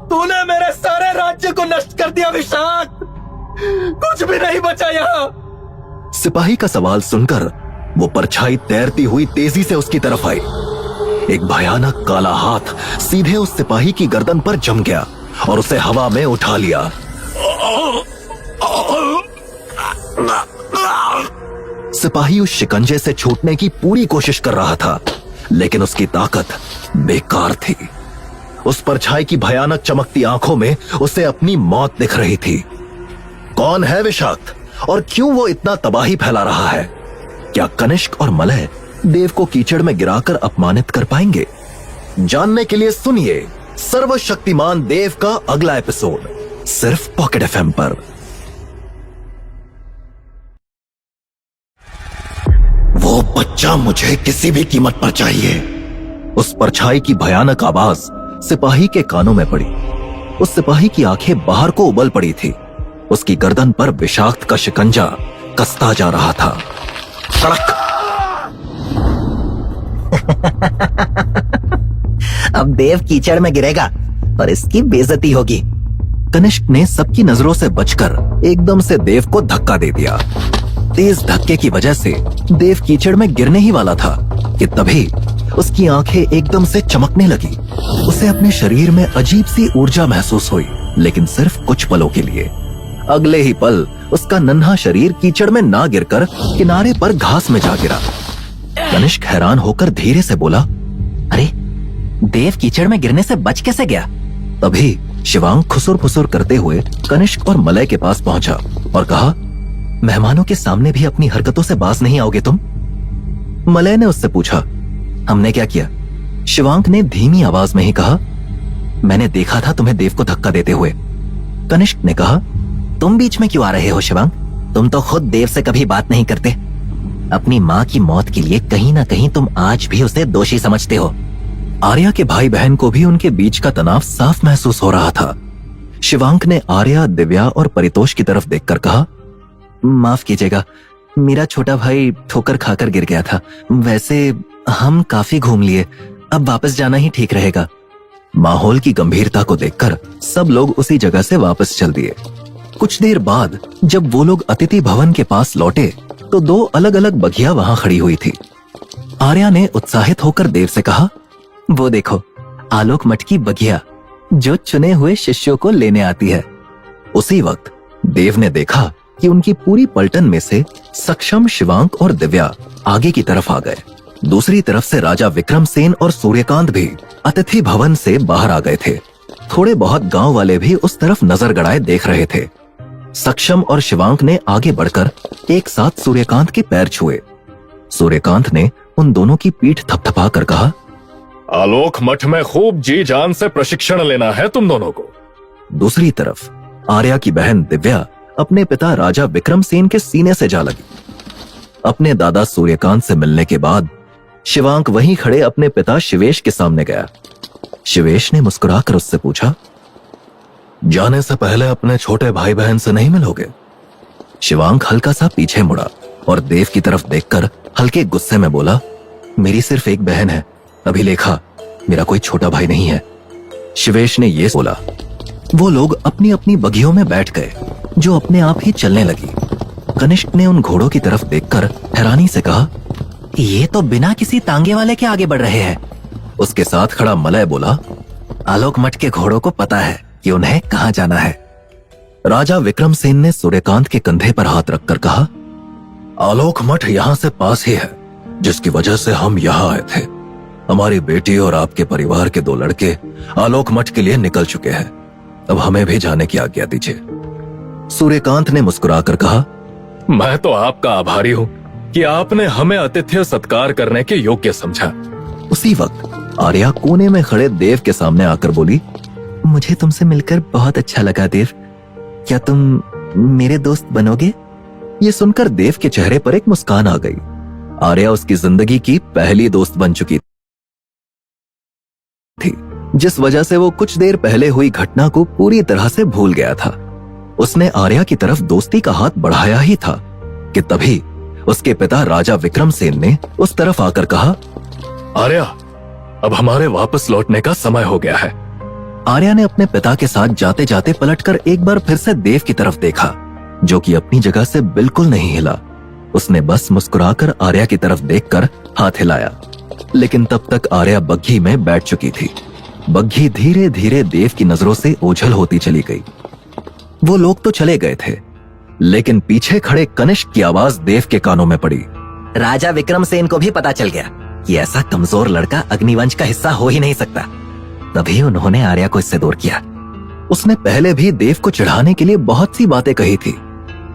तूने मेरे सारे राज्य को नष्ट कर दिया विशाख, कुछ भी नहीं बचा यहाँ। सिपाही का सवाल सुनकर वो परछाई तैरती हुई तेजी से उसकी तरफ आई। एक भयानक काला हाथ सीधे उस सिपाही की गर्दन पर जम गया और उसे हवा में उठा लिया। सिपाही उस शिकंजे से छूटने की पूरी कोशिश कर रहा था, लेकिन उसकी ताकत बेकार थी। उस परछाई की भयानक चमकती आंखों में उसे अपनी मौत दिख रही थी। कौन है विषाक्त और क्यों वो इतना तबाही फैला रहा है? क्या कनिष्क और मलय देव को कीचड़ में गिराकर अपमानित कर पाएंगे? जानने के लिए सुनिए सर्वशक्तिमान देव का अगला एपिसोड सिर्फ पॉकेट एफएम पर। वो बच्चा मुझे किसी भी कीमत पर चाहिए। उस परछाई की भयानक आवाज सिपाही के कानों में पड़ी। उस सिपाही की आंखें बाहर को उबल पड़ी थी। उसकी गर्दन पर विषाक्त का शिकंजा कसता जा रहा था। कड़क। अब देव कीचड़ में गिरेगा और इसकी बेइज्जती होगी। कनिष्क ने सबकी नजरों से बचकर एकदम से देव को धक्का दे दिया। तेज धक्के की वजह से देव कीचड़ में गिरने ही वाला था कि तभी उसकी आंखें एकदम से चमकने लगी। उसे अपने शरीर में अजीब सी ऊर्जा महसूस हुई, लेकिन सिर्फ कुछ पलों के लिए। अगले ही पल उसका नन्हा शरीर कीचड़ में ना गिरकर किनारे पर घास में जा गिरा। कनिष्क हैरान होकर धीरे से बोला, अरे देव कीचड़ में गिरने से बच कैसे गया? तभी शिवांग खुसुर फुसुर करते हुए कनिष्क और मलय के पास पहुंचा और कहा, मेहमानों के सामने भी अपनी हरकतों से बाज नहीं आओगे तुम? मलय ने उससे पूछा, हमने क्या किया? शिवांग ने धीमी आवाज में ही कहा, मैंने देखा था तुम्हें देव को धक्का देते हुए। कनिष्क ने कहा, तुम बीच में क्यों आ रहे हो शिवांग? तुम तो खुद देव से कभी बात नहीं करते। अपनी माँ की मौत के लिए कहीं ना कहीं तुम आज भी उसे दोषी समझते हो। आर्या के भाई बहन को भी उनके बीच का तनाव साफ महसूस हो रहा था। शिवांक ने आर्या, दिव्या और परितोष की तरफ देखकर कहा, माफ कीजिएगा, मेरा छोटा भाई ठोकर खाकर गिर गया था। वैसे हम काफी घूम लिए, अब वापस जाना ही ठीक रहेगा। माहौल की गंभीरता को देखकर सब लोग उसी जगह से वापस चल दिए। कुछ देर बाद जब वो लोग अतिथि भवन के पास लौटे तो दो अलग अलग बघिया वहां खड़ी हुई थी। आर्या ने उत्साहित होकर देव से कहा, वो देखो आलोक मठ की बघिया जो चुने हुए शिष्यों को लेने आती है। उसी वक्त देव ने देखा कि उनकी पूरी पलटन में से सक्षम, शिवांक और दिव्या आगे की तरफ आ गए। दूसरी तरफ से राजा विक्रमसेन और सूर्यकांत भी अतिथि भवन से बाहर आ गए थे। थोड़े बहुत गांव वाले भी उस तरफ नजर गड़ाए देख रहे थे। सक्षम और शिवांक ने आगे बढ़कर एक साथ सूर्यकांत के पैर छुए। सूर्यकांत ने उन दोनों की पीठ थपथपा कर कहा, आलोक मठ में खूब जी जान से प्रशिक्षण लेना है तुम दोनों को। दूसरी तरफ आर्या की बहन दिव्या अपने पिता राजा विक्रमसेन के सीने से जा लगी। अपने दादा सूर्यकांत से मिलने के बाद शिवांक वहीं खड़े अपने पिता शिवेश के सामने गया। शिवेश ने मुस्कुराकर उससे पूछा, जाने से पहले अपने छोटे भाई बहन से नहीं मिलोगे? शिवांक हल्का सा पीछे मुड़ा और देव की तरफ देखकर हल्के गुस्से में बोला, मेरी सिर्फ एक बहन है, अभिलेखा, मेरा कोई छोटा भाई नहीं है। शिवेश ने ये बोला। वो लोग अपनी अपनी बघियों में बैठ गए जो अपने आप ही चलने लगी। कनिष्क ने उन घोड़ों की तरफ देखकर हैरानी से कहा, ये तो बिना किसी तांगे वाले के आगे बढ़ रहे हैं। उसके साथ खड़ा मलय बोला, आलोक मठ के घोड़ों को पता है कि उन्हें कहां जाना है। राजा विक्रमसेन ने सूर्यकांत के कंधे पर हाथ रखकर कहा, आलोक मठ यहाँ से पास ही है, जिसकी वजह से हम यहाँ आए थे। हमारी बेटी और आपके परिवार के दो लड़के आलोक मठ के लिए निकल चुके हैं। अब हमें भी जाने की आज्ञा दीजिए। सूर्यकांत ने मुस्कुराकर कहा, मैं तो आपका आभारी हूँ कि आपने हमें आतिथ्य सत्कार करने के योग्य समझा। उसी वक्त आर्या कोने में खड़े देव के सामने आकर बोली, मुझे तुमसे मिलकर बहुत अच्छा लगा देव, क्या तुम मेरे दोस्त बनोगे? ये सुनकर देव के चेहरे पर एक मुस्कान आ गई। आर्या उसकी जिंदगी की पहली दोस्त बन चुकी थी, जिस वजह से वो कुछ देर पहले हुई घटना को पूरी तरह से भूल गया था। उसने आर्या की तरफ दोस्ती का हाथ बढ़ाया ही था कि तभी उसके पिता राजा विक्रमसेन ने उस तरफ आकर कहा, आर्या, अब हमारे वापस लौटने का समय हो गया है। आर्या ने अपने पिता के साथ जाते जाते पलटकर एक बार फिर से देव की तरफ देखा, जो कि अपनी जगह से बिल्कुल नहीं हिला। उसने बस मुस्कुराकर आर्या की तरफ देखकर हाथ हिलाया, लेकिन तब तक आर्या बग्घी में बैठ चुकी थी। बग्घी धीरे धीरे देव की नजरों से ओझल होती चली गई। वो लोग तो चले गए थे, लेकिन पीछे खड़े कनिष्क की आवाज देव के कानों में पड़ी। राजा विक्रमसेन को भी पता चल गया कि ऐसा कमजोर लड़का अग्निवंश का हिस्सा हो ही नहीं सकता। तभी उन्होंने आर्या को इससे दूर किया। उसने पहले भी देव को चिढ़ाने के लिए बहुत सी बातें कही थी,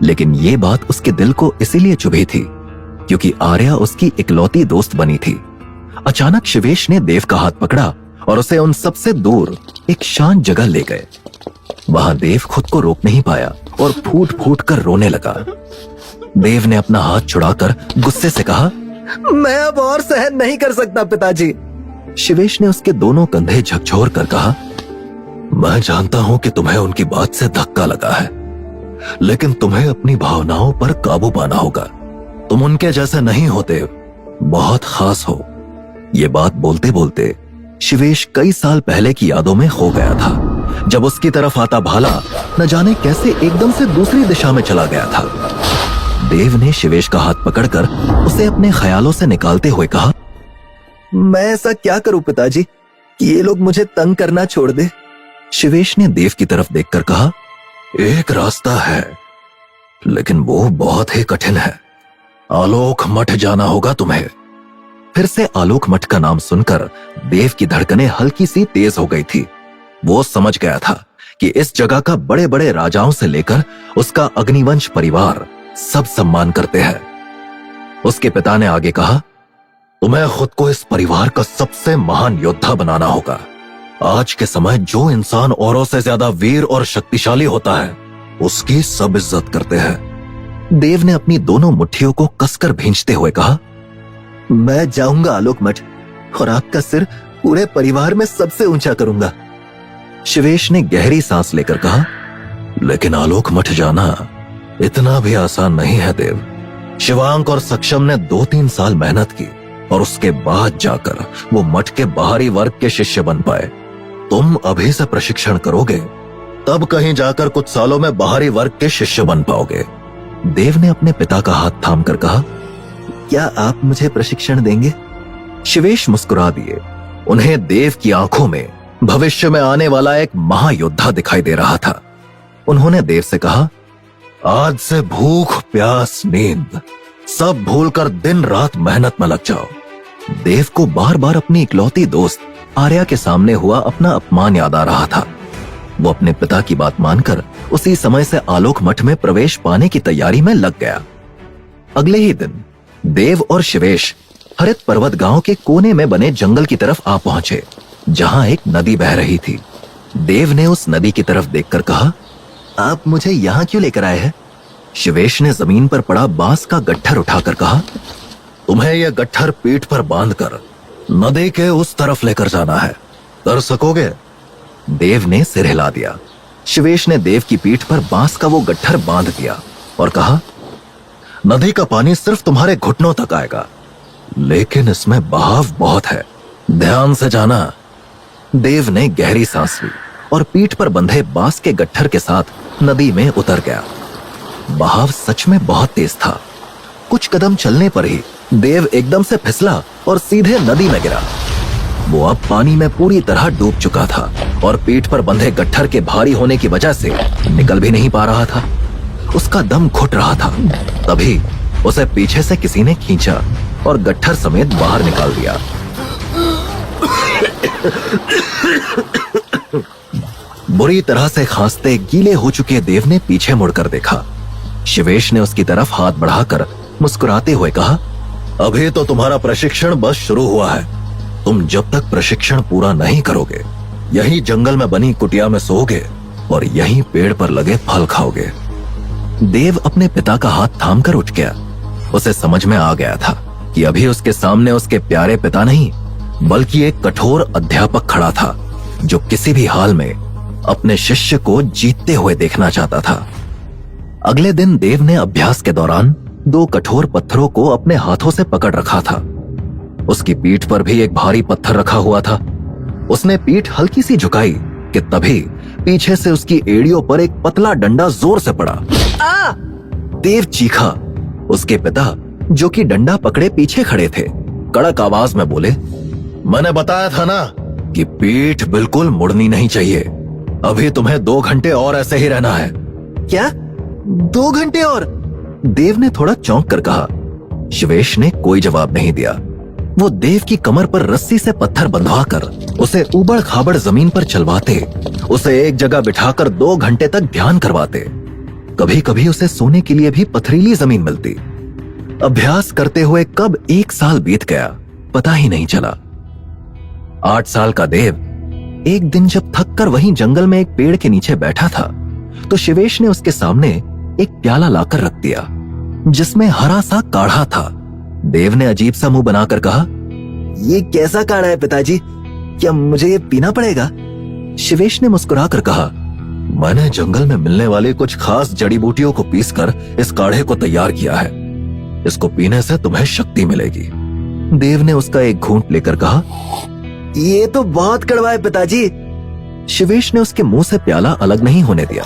लेकिन ये बात उसके दिल को इसीलिए चुभी थी क्योंकि आर्या उसकी इकलौती दोस्त बनी थी। अचानक शिवेश ने देव का हाथ पकड़ा और उसे उन सबसे दूर एक शांत जगह ले गए। वहां देव खुद को रोक नहीं पाया और फूट फूट कर रोने लगा। देव ने अपना हाथ छुड़ाकर गुस्से से कहा, मैं अब और सहन नहीं कर सकता पिताजी। शिवेश ने उसके दोनों कंधे झकझोर कर कहा, मैं जानता हूं कि तुम्हें उनकी बात से धक्का लगा है, लेकिन तुम्हें अपनी भावनाओं पर काबू पाना होगा। तुम उनके जैसे नहीं होते, बहुत खास हो। ये बात बोलते बोलते शिवेश कई साल पहले की यादों में खो गया था, जब उसकी तरफ आता भाला न जाने कैसे एकदम से दूसरी दिशा में चला गया था। देव ने शिवेश का हाथ पकड़कर उसे अपने ख्यालों से निकालते हुए कहा, मैं ऐसा क्या करूं पिताजी कि ये लोग मुझे तंग करना छोड़ दे। शिवेश ने देव की तरफ देखकर कहा, एक रास्ता है, लेकिन वो बहुत ही कठिन है। आलोक मठ जाना होगा तुम्हें। फिर से आलोक मठ का नाम सुनकर देव की धड़कनें हल्की सी तेज हो गई थी। वो समझ गया था कि इस जगह का बड़े बड़े राजाओं से लेकर उसका अग्निवंश परिवार सब सम्मान करते हैं। उसके पिता ने आगे कहा, तुम्हें खुद को इस परिवार का सबसे महान योद्धा बनाना होगा। आज के समय जो इंसान औरों से ज्यादा वीर और शक्तिशाली होता है, उसकी सब इज्जत करते हैं। देव ने अपनी दोनों मुट्ठियों को कसकर भींचते हुए कहा, मैं जाऊंगा आलोक मठ और आपका सिर पूरे परिवार में सबसे ऊंचा करूंगा। शिवेश ने गहरी सांस लेकर कहा, लेकिन आलोक मठ जाना इतना भी आसान नहीं है देव। शिवांक और सक्षम ने 2-3 साल मेहनत की और उसके बाद जाकर वो मठ के बाहरी वर्ग के शिष्य बन पाए। तुम अभी से प्रशिक्षण करोगे, तब कहीं जाकर कुछ सालों में बाहरी वर्ग के शिष्य बन पाओगे। देव ने अपने पिता का हाथ थामकर कहा, क्या आप मुझे प्रशिक्षण देंगे? शिवेश मुस्कुरा दिए। उन्हें देव की आंखों में भविष्य में आने वाला एक महायोद्धा दिखाई दे रहा था। उन्होंने देव से कहा, आज से भूख प्यास नींद सब भूलकर दिन रात मेहनत में लग जाओ। देव को बार बार अपनी इकलौती दोस्त आर्या के सामने हुआ अपना अपमान याद आ रहा था। वो अपने पिता की बात मानकर उसी समय से आलोक मठ में प्रवेश पाने की तैयारी में लग गया। अगले ही दिन देव और शिवेश हरित पर्वत गांव के कोने में बने जंगल की तरफ आ पहुंचे, जहां एक नदी बह रही थी। देव ने उस नदी की तरफ देखकर कहा, आप मुझे यहां क्यों लेकर आए हैं? शिवेश ने जमीन पर पड़ा बांस का गट्ठर उठाकर कहा, तुम्हें यह गट्ठर पीठ पर बांधकर नदी के उस तरफ लेकर जाना है, कर सकोगे? देव ने सिर हिला दिया। शिवेश ने देव की पीठ पर बांस का वो गट्ठर बांध दिया और कहा, नदी का पानी सिर्फ तुम्हारे घुटनों तक आएगा, लेकिन इसमें बहाव बहुत है, ध्यान से जाना। देव ने गहरी सांस ली और पीठ पर बंधे बांस के गट्ठर के साथ नदी में उतर गया। बहाव सच में बहुत तेज था। कुछ कदम चलने पर ही देव एकदम से फिसला और सीधे नदी में गिरा। वो अब पानी में पूरी तरह डूब चुका था और पीठ पर बंधे गट्ठर के भारी होने की वजह से निकल भी नहीं पा रहा था। उसका दम घुट रहा था। तभी उसे पीछे से किसी ने खींचा और गट्ठर समेत बाहर निकाल दिया। बुरी तरह से खांसते गीले हो चुके देव ने पीछे मुड़कर देखा। शिवेश ने उसकी तरफ हाथ बढ़ाकर मुस्कुराते हुए कहा, अभी तो तुम्हारा प्रशिक्षण बस शुरू हुआ है। तुम जब तक प्रशिक्षण पूरा नहीं करोगे, यहीं जंगल में बनी कुटिया में सोओगे और यहीं पेड़ पर लगे फल खाओगे। देव अपने पिता का हाथ थामकर उठ गया। उसे समझ में आ गया था कि अभी उसके सामने उसके प्यारे पिता नहीं, बल्कि एक कठोर अध्यापक खड़ा था, जो किसी भी हाल में अपने शिष्य को जीतते हुए देखना चाहता था। अगले दिन देव ने अभ्यास के दौरान 2 कठोर पत्थरों को अपने हाथों से पकड़ रखा था। उसकी पीठ पर भी एक भारी पत्थर रखा हुआ था। उसने पीठ हल्की सी झुकाई कि तभी पीछे से उसकी एड़ियों पर एक पतला डंडा जोर से पड़ा। आ! देव चीखा। उसके पिता, जो कि डंडा पकड़े पीछे खड़े थे, कड़क आवाज में बोले, मैंने बताया था ना कि पीठ बिल्कुल मुड़नी नहीं चाहिए। अभी तुम्हें 2 घंटे और ऐसे ही रहना है। क्या 2 घंटे और? देव ने थोड़ा चौंक कर कहा। शिवेश ने कोई जवाब नहीं दिया। वो देव की कमर पर रस्सी से पत्थर बंधवाकर उसे उबड़ खाबड़ जमीन पर चलवाते, उसे एक जगह बिठाकर 2 घंटे तक ध्यान करवाते। कभी कभी उसे सोने के लिए भी पथरीली जमीन मिलती। अभ्यास करते हुए कब 1 साल बीत गया पता ही नहीं चला। 8 साल का देव एक दिन जब थक कर वहीं जंगल में एक पेड़ के नीचे बैठा था तो शिवेश ने उसके सामने एक प्याला लाकर रख दिया जिसमें हरा सा काढ़ा था। देव ने अजीब सा मुंह बनाकर कहा, ये कैसा काढ़ा है पिताजी, क्या मुझे ये पीना पड़ेगा? शिवेश ने मुस्कुराकर कहा, मैंने जंगल में मिलने वाली कुछ खास जड़ी बूटियों को पीसकर इस काढ़े को तैयार किया है। इसको पीने से तुम्हें शक्ति मिलेगी। देव ने उसका एक घूंट लेकर कहा, ये तो बहुत कड़वा है पिताजी। शिवेश ने उसके मुंह से प्याला अलग नहीं होने दिया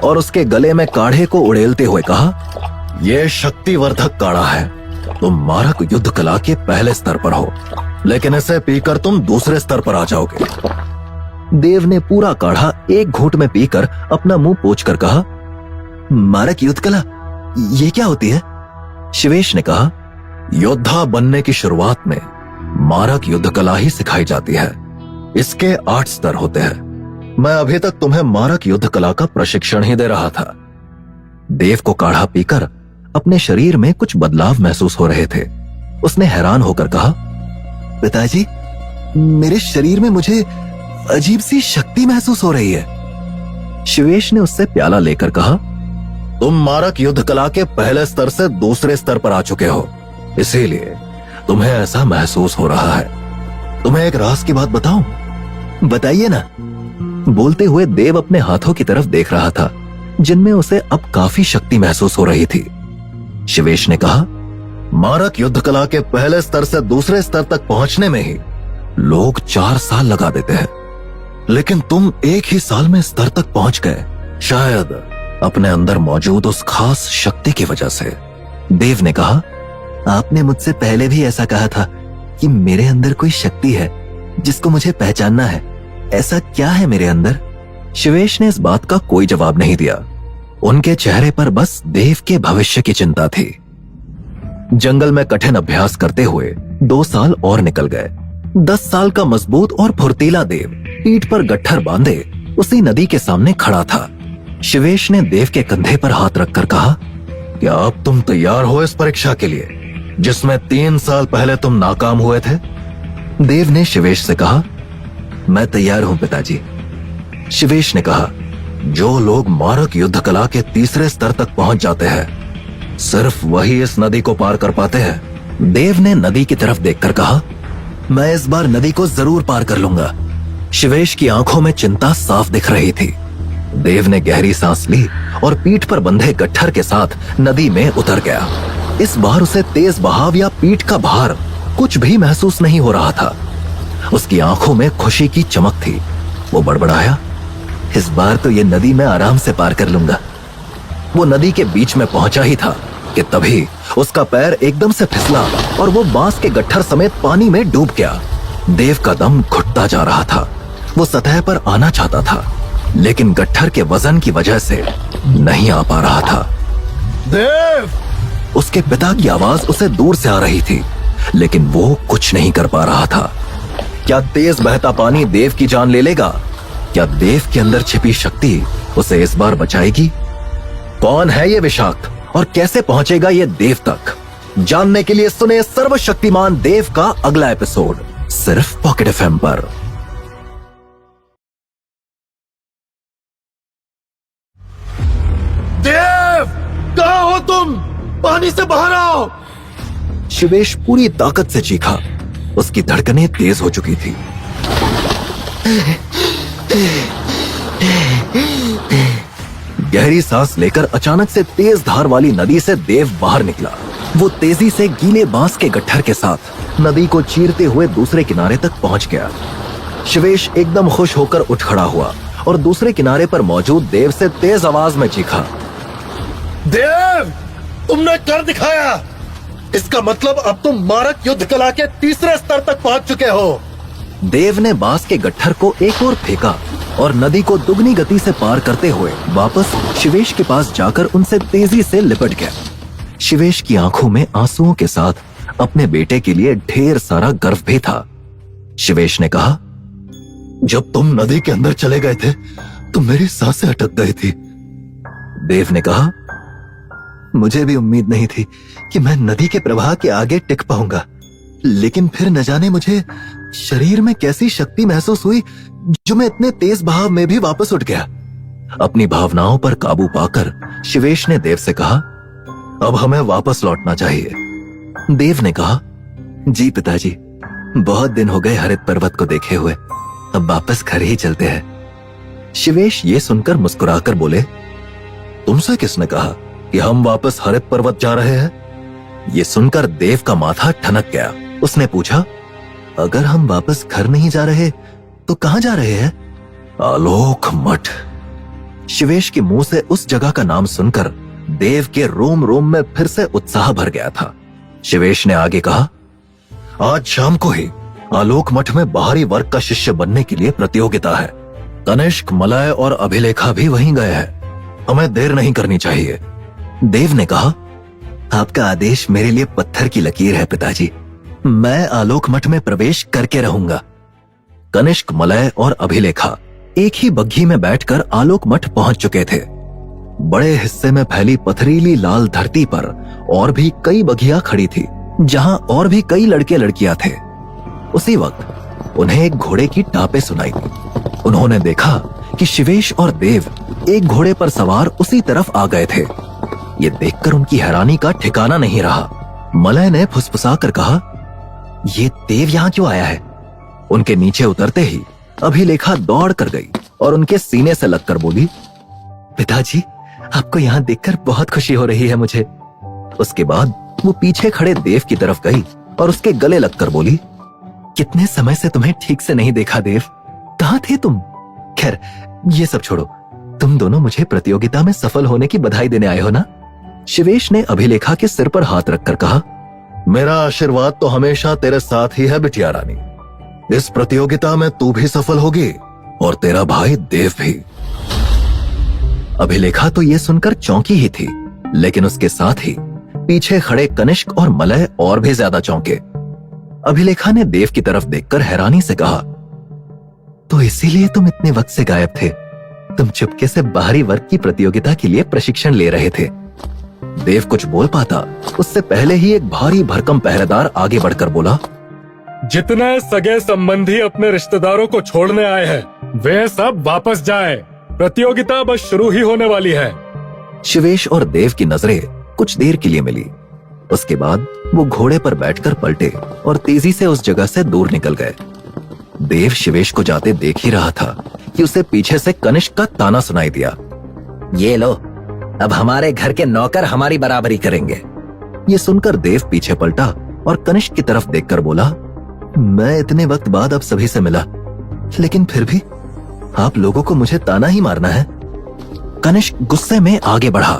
और उसके गले में काढ़े को उड़ेलते हुए कहा, यह शक्तिवर्धक काढ़ा है। तुम मारक युद्ध कला के पहले स्तर पर हो, लेकिन इसे पीकर तुम दूसरे स्तर पर आ जाओगे। देव ने पूरा काढ़ा एक घूंट में पीकर अपना मुंह पोंछकर कहा, मारक युद्ध कला, ये क्या होती है? शिवेश ने कहा, योद्धा बनने की शुरुआत में मारक युद्ध कला ही सिखाई जाती है। इसके 8 स्तर होते हैं। मैं अभी तक तुम्हें मारक युद्ध कला का प्रशिक्षण ही दे रहा था। देव को काढ़ा पीकर अपने शरीर में कुछ बदलाव महसूस हो रहे थे। उसने हैरान होकर कहा, पिताजी, मेरे शरीर में मुझे अजीब सी शक्ति महसूस हो रही है। शिवेश ने उससे प्याला लेकर कहा, तुम मारक युद्ध कला के पहले स्तर से दूसरे स्तर पर आ चुके हो, इसीलिए तुम्हें ऐसा महसूस हो रहा है। तुम्हें एक राज की बात बताऊं? बताइए ना। बोलते हुए देव अपने हाथों की तरफ देख रहा था जिनमें उसे अब काफी शक्ति महसूस हो रही थी। शिवेश ने कहा, मारक युद्ध कला के पहले स्तर से दूसरे स्तर तक पहुंचने में ही लोग 4 साल लगा देते हैं, लेकिन तुम एक ही साल में स्तर तक पहुंच गए, शायद अपने अंदर मौजूद उस खास शक्ति की वजह से। देव ने कहा, आपने मुझसे पहले भी ऐसा कहा था कि मेरे अंदर कोई शक्ति है जिसको मुझे पहचानना है। ऐसा क्या है मेरे अंदर? शिवेश ने इस बात का कोई जवाब नहीं दिया। उनके चेहरे पर बस देव के भविष्य की चिंता थी। जंगल में कठिन अभ्यास करते हुए 2 साल और निकल गए। 10 साल का मजबूत और फुर्तीला देव पीठ पर गट्ठर बांधे उसी नदी के सामने खड़ा था। शिवेश ने देव के कंधे पर हाथ रखकर कहा, क्या अब तुम तैयार हो इस परीक्षा के लिए जिसमें 3 साल पहले तुम नाकाम हुए थे? देव ने शिवेश से कहा, मैं तैयार हूं पिताजी। शिवेश ने कहा, जो लोग मारक युद्ध कला के तीसरे स्तर तक पहुंच जाते हैं सिर्फ वही इस नदी को पार कर पाते हैं। देव ने नदी की तरफ देखकर कहा, मैं इस बार नदी को जरूर पार कर लूंगा। शिवेश की आंखों में चिंता साफ दिख रही थी। देव ने गहरी सांस ली और पीठ पर बंधे गट्ठर के साथ नदी में उतर गया। इस बार उसे तेज बहाव या पीठ का भार कुछ भी महसूस नहीं हो रहा था। उसकी आंखों में खुशी की चमक थी। वो बड़बड़ाया, इस बार तो ये नदी मैं आराम से पार कर लूंगा। वो नदी के बीच में पहुंचा ही था कि तभी उसका पैर एकदम से फिसला और वो बांस के गट्ठर समेत पानी में डूब गया। देव का दम घुटता जा रहा था। वो सतह पर आना चाहता था, लेकिन गट्ठर के वजन की वजह से नहीं आ पा रहा था। देव! उसके पिता की आवाज उसे दूर से आ रही थी, लेकिन वो कुछ नहीं कर पा रहा था। क्या तेज बहता पानी देव की जान ले लेगा? क्या देव के अंदर छिपी शक्ति उसे इस बार बचाएगी? कौन है ये विषाक्त और कैसे पहुंचेगा ये देव तक? जानने के लिए सुने सर्वशक्तिमान देव का अगला एपिसोड सिर्फ पॉकेट एफएम पर। देव, कहां हो तुम? पानी से बाहर आओ! शिवेश पूरी ताकत से चीखा। उसकी धड़कनें तेज हो चुकी थी। गहरी सांस लेकर अचानक से तेज धार वाली नदी से देव बाहर निकला। वो तेजी से गीले बांस के गट्ठर के साथ नदी को चीरते हुए दूसरे किनारे तक पहुंच गया। शिवेश एकदम खुश होकर उठ खड़ा हुआ और दूसरे किनारे पर मौजूद देव से तेज आवाज में चीखा, देव, तुमने कर दिखाया। इसका मतलब अब तुम मारक युद्ध कला के तीसरे स्तर तक पहुंच चुके हो। देव ने बांस के गट्ठर को एक और फेंका और नदी को दुगनी गति से पार करते हुए वापस शिवेश के पास जाकर उनसे तेजी से लिपट गया। शिवेश की आंखों में आंसुओं के साथ अपने बेटे के लिए ढेर सारा गर्व भी था। शिवेश ने कहा, जब तुम नदी के अंदर चले गए थे तो मेरी सांसें अटक गई थी। देव ने कहा, मुझे भी उम्मीद नहीं थी कि मैं नदी के प्रवाह के आगे टिक पाऊंगा, लेकिन फिर न जाने मुझे शरीर में कैसी शक्ति महसूस हुई जो मैं इतने तेज बहाव में भी वापस उठ गया। अपनी भावनाओं पर काबू पाकर शिवेश ने देव से कहा, अब हमें वापस लौटना चाहिए। देव ने कहा, जी पिताजी, बहुत दिन हो गए हरित पर्वत को देखे हुए, अब वापस घर ही चलते हैं। शिवेश ये सुनकर मुस्कुराकर बोले, तुमसे किसने कहा कि हम वापस हरित पर्वत जा रहे हैं? ये सुनकर देव का माथा ठनक गया। उसने पूछा, अगर हम वापस घर नहीं जा रहे तो कहां जा रहे हैं? आलोक मठ। शिवेश के मुंह से उस जगह का नाम सुनकर देव के रोम रोम में फिर से उत्साह भर गया था। शिवेश ने आगे कहा, आज शाम को ही आलोक मठ में बाहरी वर्ग का शिष्य बनने के लिए प्रतियोगिता है। तनिष्क, मलय और अभिलेखा भी वहीं गए हैं। हमें देर नहीं करनी चाहिए। देव ने कहा, आपका आदेश मेरे लिए पत्थर की लकीर है पिताजी, मैं आलोक मठ में प्रवेश करके रहूंगा। कनिष्क, मलय और अभिलेखा एक ही बग्घी में बैठकर आलोक मठ पहुंच चुके थे। बड़े हिस्से में फैली पथरीली लाल धरती पर और भी कई बघिया खड़ी थी, जहां और भी कई लड़के लड़कियां थे। उसी वक्त उन्हें एक घोड़े की टापें सुनाई। उन्होंने देखा कि शिवेश और देव एक घोड़े पर सवार उसी तरफ आ गए थे। ये देखकर उनकी हैरानी का ठिकाना नहीं रहा। मलय ने फुसफुसाकर कहा, ये देव यहाँ क्यों आया है? उनके नीचे उतरते ही अभिलेखा दौड़ कर गई और उनके सीने से लगकर बोली, पिताजी, आपको यहाँ देखकर बहुत खुशी हो रही है मुझे। उसके बाद वो पीछे खड़े देव की तरफ गई और उसके गले लगकर बोली, कितने समय से तुम्हें ठीक से नहीं देखा देव, कहाँ थे तुम? खैर ये सब छोड़ो, तुम दोनों मुझे प्रतियोगिता में सफल होने की बधाई देने आए हो ना? शिवेश ने अभिलेखा के सिर पर हाथ रखकर कहा, मेरा आशीर्वाद तो हमेशा तेरे साथ ही है बिटिया रानी। इस प्रतियोगिता में तू भी सफल होगी और तेरा भाई देव भी। अभिलेखा तो ये सुनकर चौंकी ही थी, लेकिन उसके साथ ही पीछे खड़े कनिष्क और मलय और भी ज्यादा चौंके। अभिलेखा ने देव की तरफ देखकर हैरानी से कहा, तो इसीलिए तुम इतने वक्त से गायब थे? तुम चुपके से बाहरी वर्ग की प्रतियोगिता के लिए प्रशिक्षण ले रहे थे। देव कुछ बोल पाता उससे पहले ही एक भारी भरकम पहरेदार आगे बढ़कर बोला, जितने सगे संबंधी अपने रिश्तेदारों को छोड़ने आए हैं वे सब वापस जाएं। प्रतियोगिता बस शुरू ही होने वाली है। शिवेश और देव की नजरें कुछ देर के लिए मिली। उसके बाद वो घोड़े पर बैठकर पलटे और तेजी से उस जगह से दूर निकल गए। देव शिवेश को जाते देख ही रहा था कि उसे पीछे से कनिष्क का ताना सुनाई दिया, ये लो, अब हमारे घर के नौकर हमारी बराबरी करेंगे। ये सुनकर देव पीछे पलटा और कनिष्क की तरफ देखकर बोला, मैं इतने वक्त बाद अब सभी से मिला, लेकिन फिर भी आप लोगों को मुझे ताना ही मारना है। कनिष्क गुस्से में आगे बढ़ा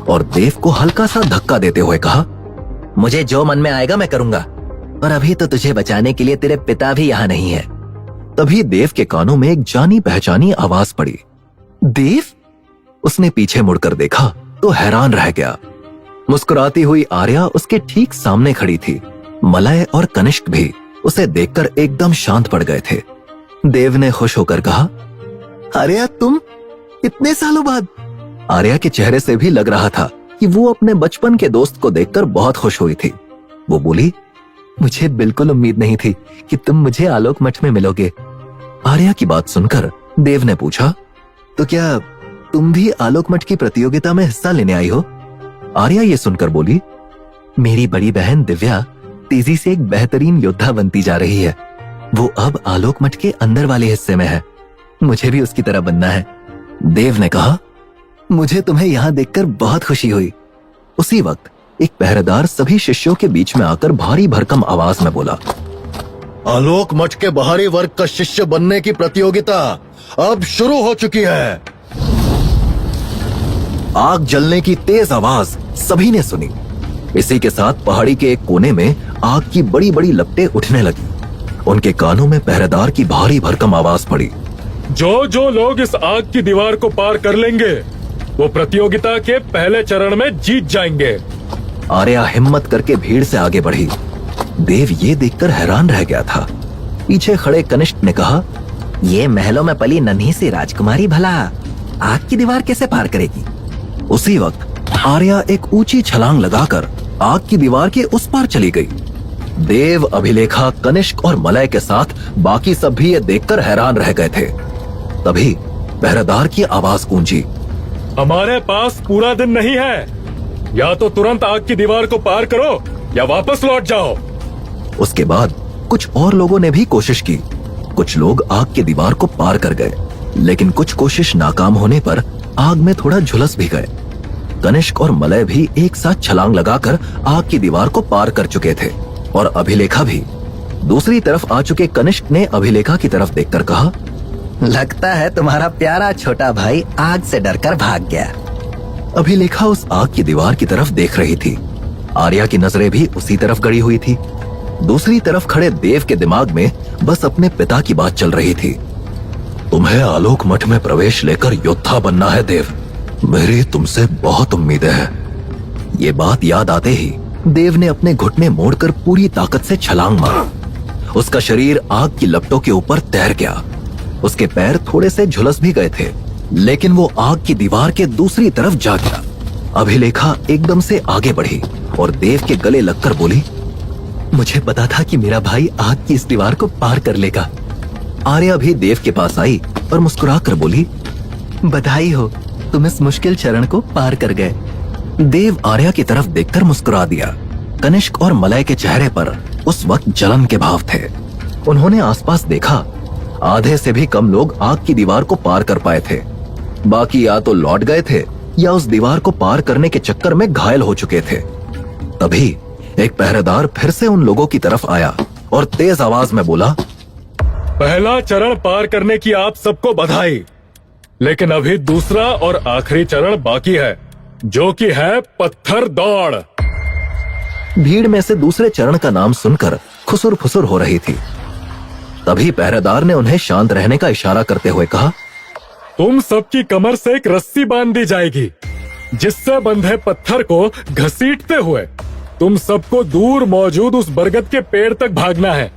और देव को हल्का सा धक्का देते हुए कहा, मुझे जो मन में आएगा मैं करूंगा, और अभी तो तुझे बचाने के लिए तेरे पिता भी यहाँ नहीं है। तभी देव के कानों में एक जानी पहचानी आवाज पड़ी। देव? उसने पीछे मुड़कर देखा तो हैरान रह गया। मुस्कुराती हुई आर्या उसके ठीक सामने खड़ी थी। मलय और कनिष्क भी उसे देखकर एकदम शांत पड़ गए थे। देव ने खुश होकर कहा, आर्या तुम? इतने सालों बाद? आर्या के चेहरे से भी लग रहा था कि वो अपने बचपन के दोस्त को देखकर बहुत खुश हुई थी। वो बोली, मुझे बिल्कुल उम्मीद नहीं थी कि तुम मुझे आलोक मठ में मिलोगे। आर्या की बात सुनकर देव ने पूछा, तो क्या तुम भी आलोक मठ की प्रतियोगिता में हिस्सा लेने आई हो? आर्या ये सुनकर बोली, मेरी बड़ी बहन दिव्या तेजी से एक बेहतरीन योद्धा बनती जा रही है। वो अब आलोक मठ के अंदर वाले हिस्से में है, मुझे भी उसकी तरह बनना है। देव ने कहा, मुझे तुम्हें यहाँ देखकर बहुत खुशी हुई। उसी वक्त एक पहरेदार सभी शिष्यों के बीच में आकर भारी भरकम आवाज में बोला, आलोक मठ के बाहरी वर्ग का शिष्य बनने की प्रतियोगिता अब शुरू हो चुकी है। आग जलने की तेज आवाज सभी ने सुनी। इसी के साथ पहाड़ी के एक कोने में आग की बड़ी बड़ी लपटें उठने लगी। उनके कानों में पहरेदार की भारी भरकम आवाज पड़ी, जो जो लोग इस आग की दीवार को पार कर लेंगे वो प्रतियोगिता के पहले चरण में जीत जाएंगे। आर्या हिम्मत करके भीड़ से आगे बढ़ी। देव ये देखकर हैरान रह गया था। पीछे खड़े कनिष्क ने कहा, ये महलों में पली नन्ही सी राजकुमारी भला आग की दीवार कैसे पार करेगी? उसी वक्त आर्या एक ऊंची छलांग लगाकर आग की दीवार के उस पार चली गई। देव, अभिलेखा, कनिष्क और मलय के साथ बाकी सब भी ये देखकर हैरान रह गए थे। तभी पहरेदार की आवाज गूंजी, हमारे पास पूरा दिन नहीं है, या तो तुरंत आग की दीवार को पार करो या वापस लौट जाओ। उसके बाद कुछ और लोगों ने भी कोशिश की। कुछ लोग आग की दीवार को पार कर गए, लेकिन कुछ कोशिश नाकाम होने पर आग में थोड़ा झुलस भी गए। कनिष्क और मलय भी एक साथ छलांग लगाकर आग की दीवार को पार कर चुके थे और अभिलेखा भी। दूसरी तरफ आ चुके कनिष्क ने अभिलेखा की तरफ देखकर कहा, लगता है तुम्हारा प्यारा छोटा भाई आग से डरकर भाग गया। अभिलेखा उस आग की दीवार की तरफ देख रही थी। आर्या की नजरें भी उसी तरफ गड़ी हुई थी। दूसरी तरफ खड़े देव के दिमाग में बस अपने पिता की बात चल रही थी। तुम्हें आलोक मठ में प्रवेश लेकर योद्धा बनना है देव, मेरी तुमसे बहुत उम्मीदें हैं। ये बात याद आते ही देव ने अपने घुटने मोड़कर पूरी ताकत से छलांग मारा। उसका शरीर आग की लपटों के ऊपर तैर गया। उसके पैर थोड़े से झुलस भी गए थे, लेकिन वो आग की दीवार के दूसरी तरफ जा गया। अभिलेखा एकदम से आगे बढ़ी और देव के गले लगकर बोली, मुझे पता था कि मेरा भाई आग की इस दीवार को पार कर लेगा। आर्या भी देव के पास आई और मुस्कुराकर बोली, बधाई हो, तुम इस मुश्किल चरण को पार कर गए। देव आर्या की तरफ देखकर मुस्कुरा दिया। कनिष्क और मलय के चेहरे पर उस वक्त जलन के भाव थे। उन्होंने आसपास देखा, आधे से भी कम लोग आग की दीवार को पार कर पाए थे। बाकी या तो लौट गए थे या उस दीवार को पार करने के चक्कर में घायल हो चुके थे। तभी एक पहरेदार फिर से उन लोगों की तरफ आया और तेज आवाज में बोला, पहला चरण पार करने की आप सबको बधाई, लेकिन अभी दूसरा और आखिरी चरण बाकी है, जो कि है पत्थर दौड़। भीड़ में से दूसरे चरण का नाम सुनकर खुसुर फुसुर हो रही थी। तभी पहरेदार ने उन्हें शांत रहने का इशारा करते हुए कहा, तुम सबकी कमर से एक रस्सी बांध दी जाएगी, जिससे बंधे पत्थर को घसीटते हुए तुम सबको दूर मौजूद उस बरगद के पेड़ तक भागना है।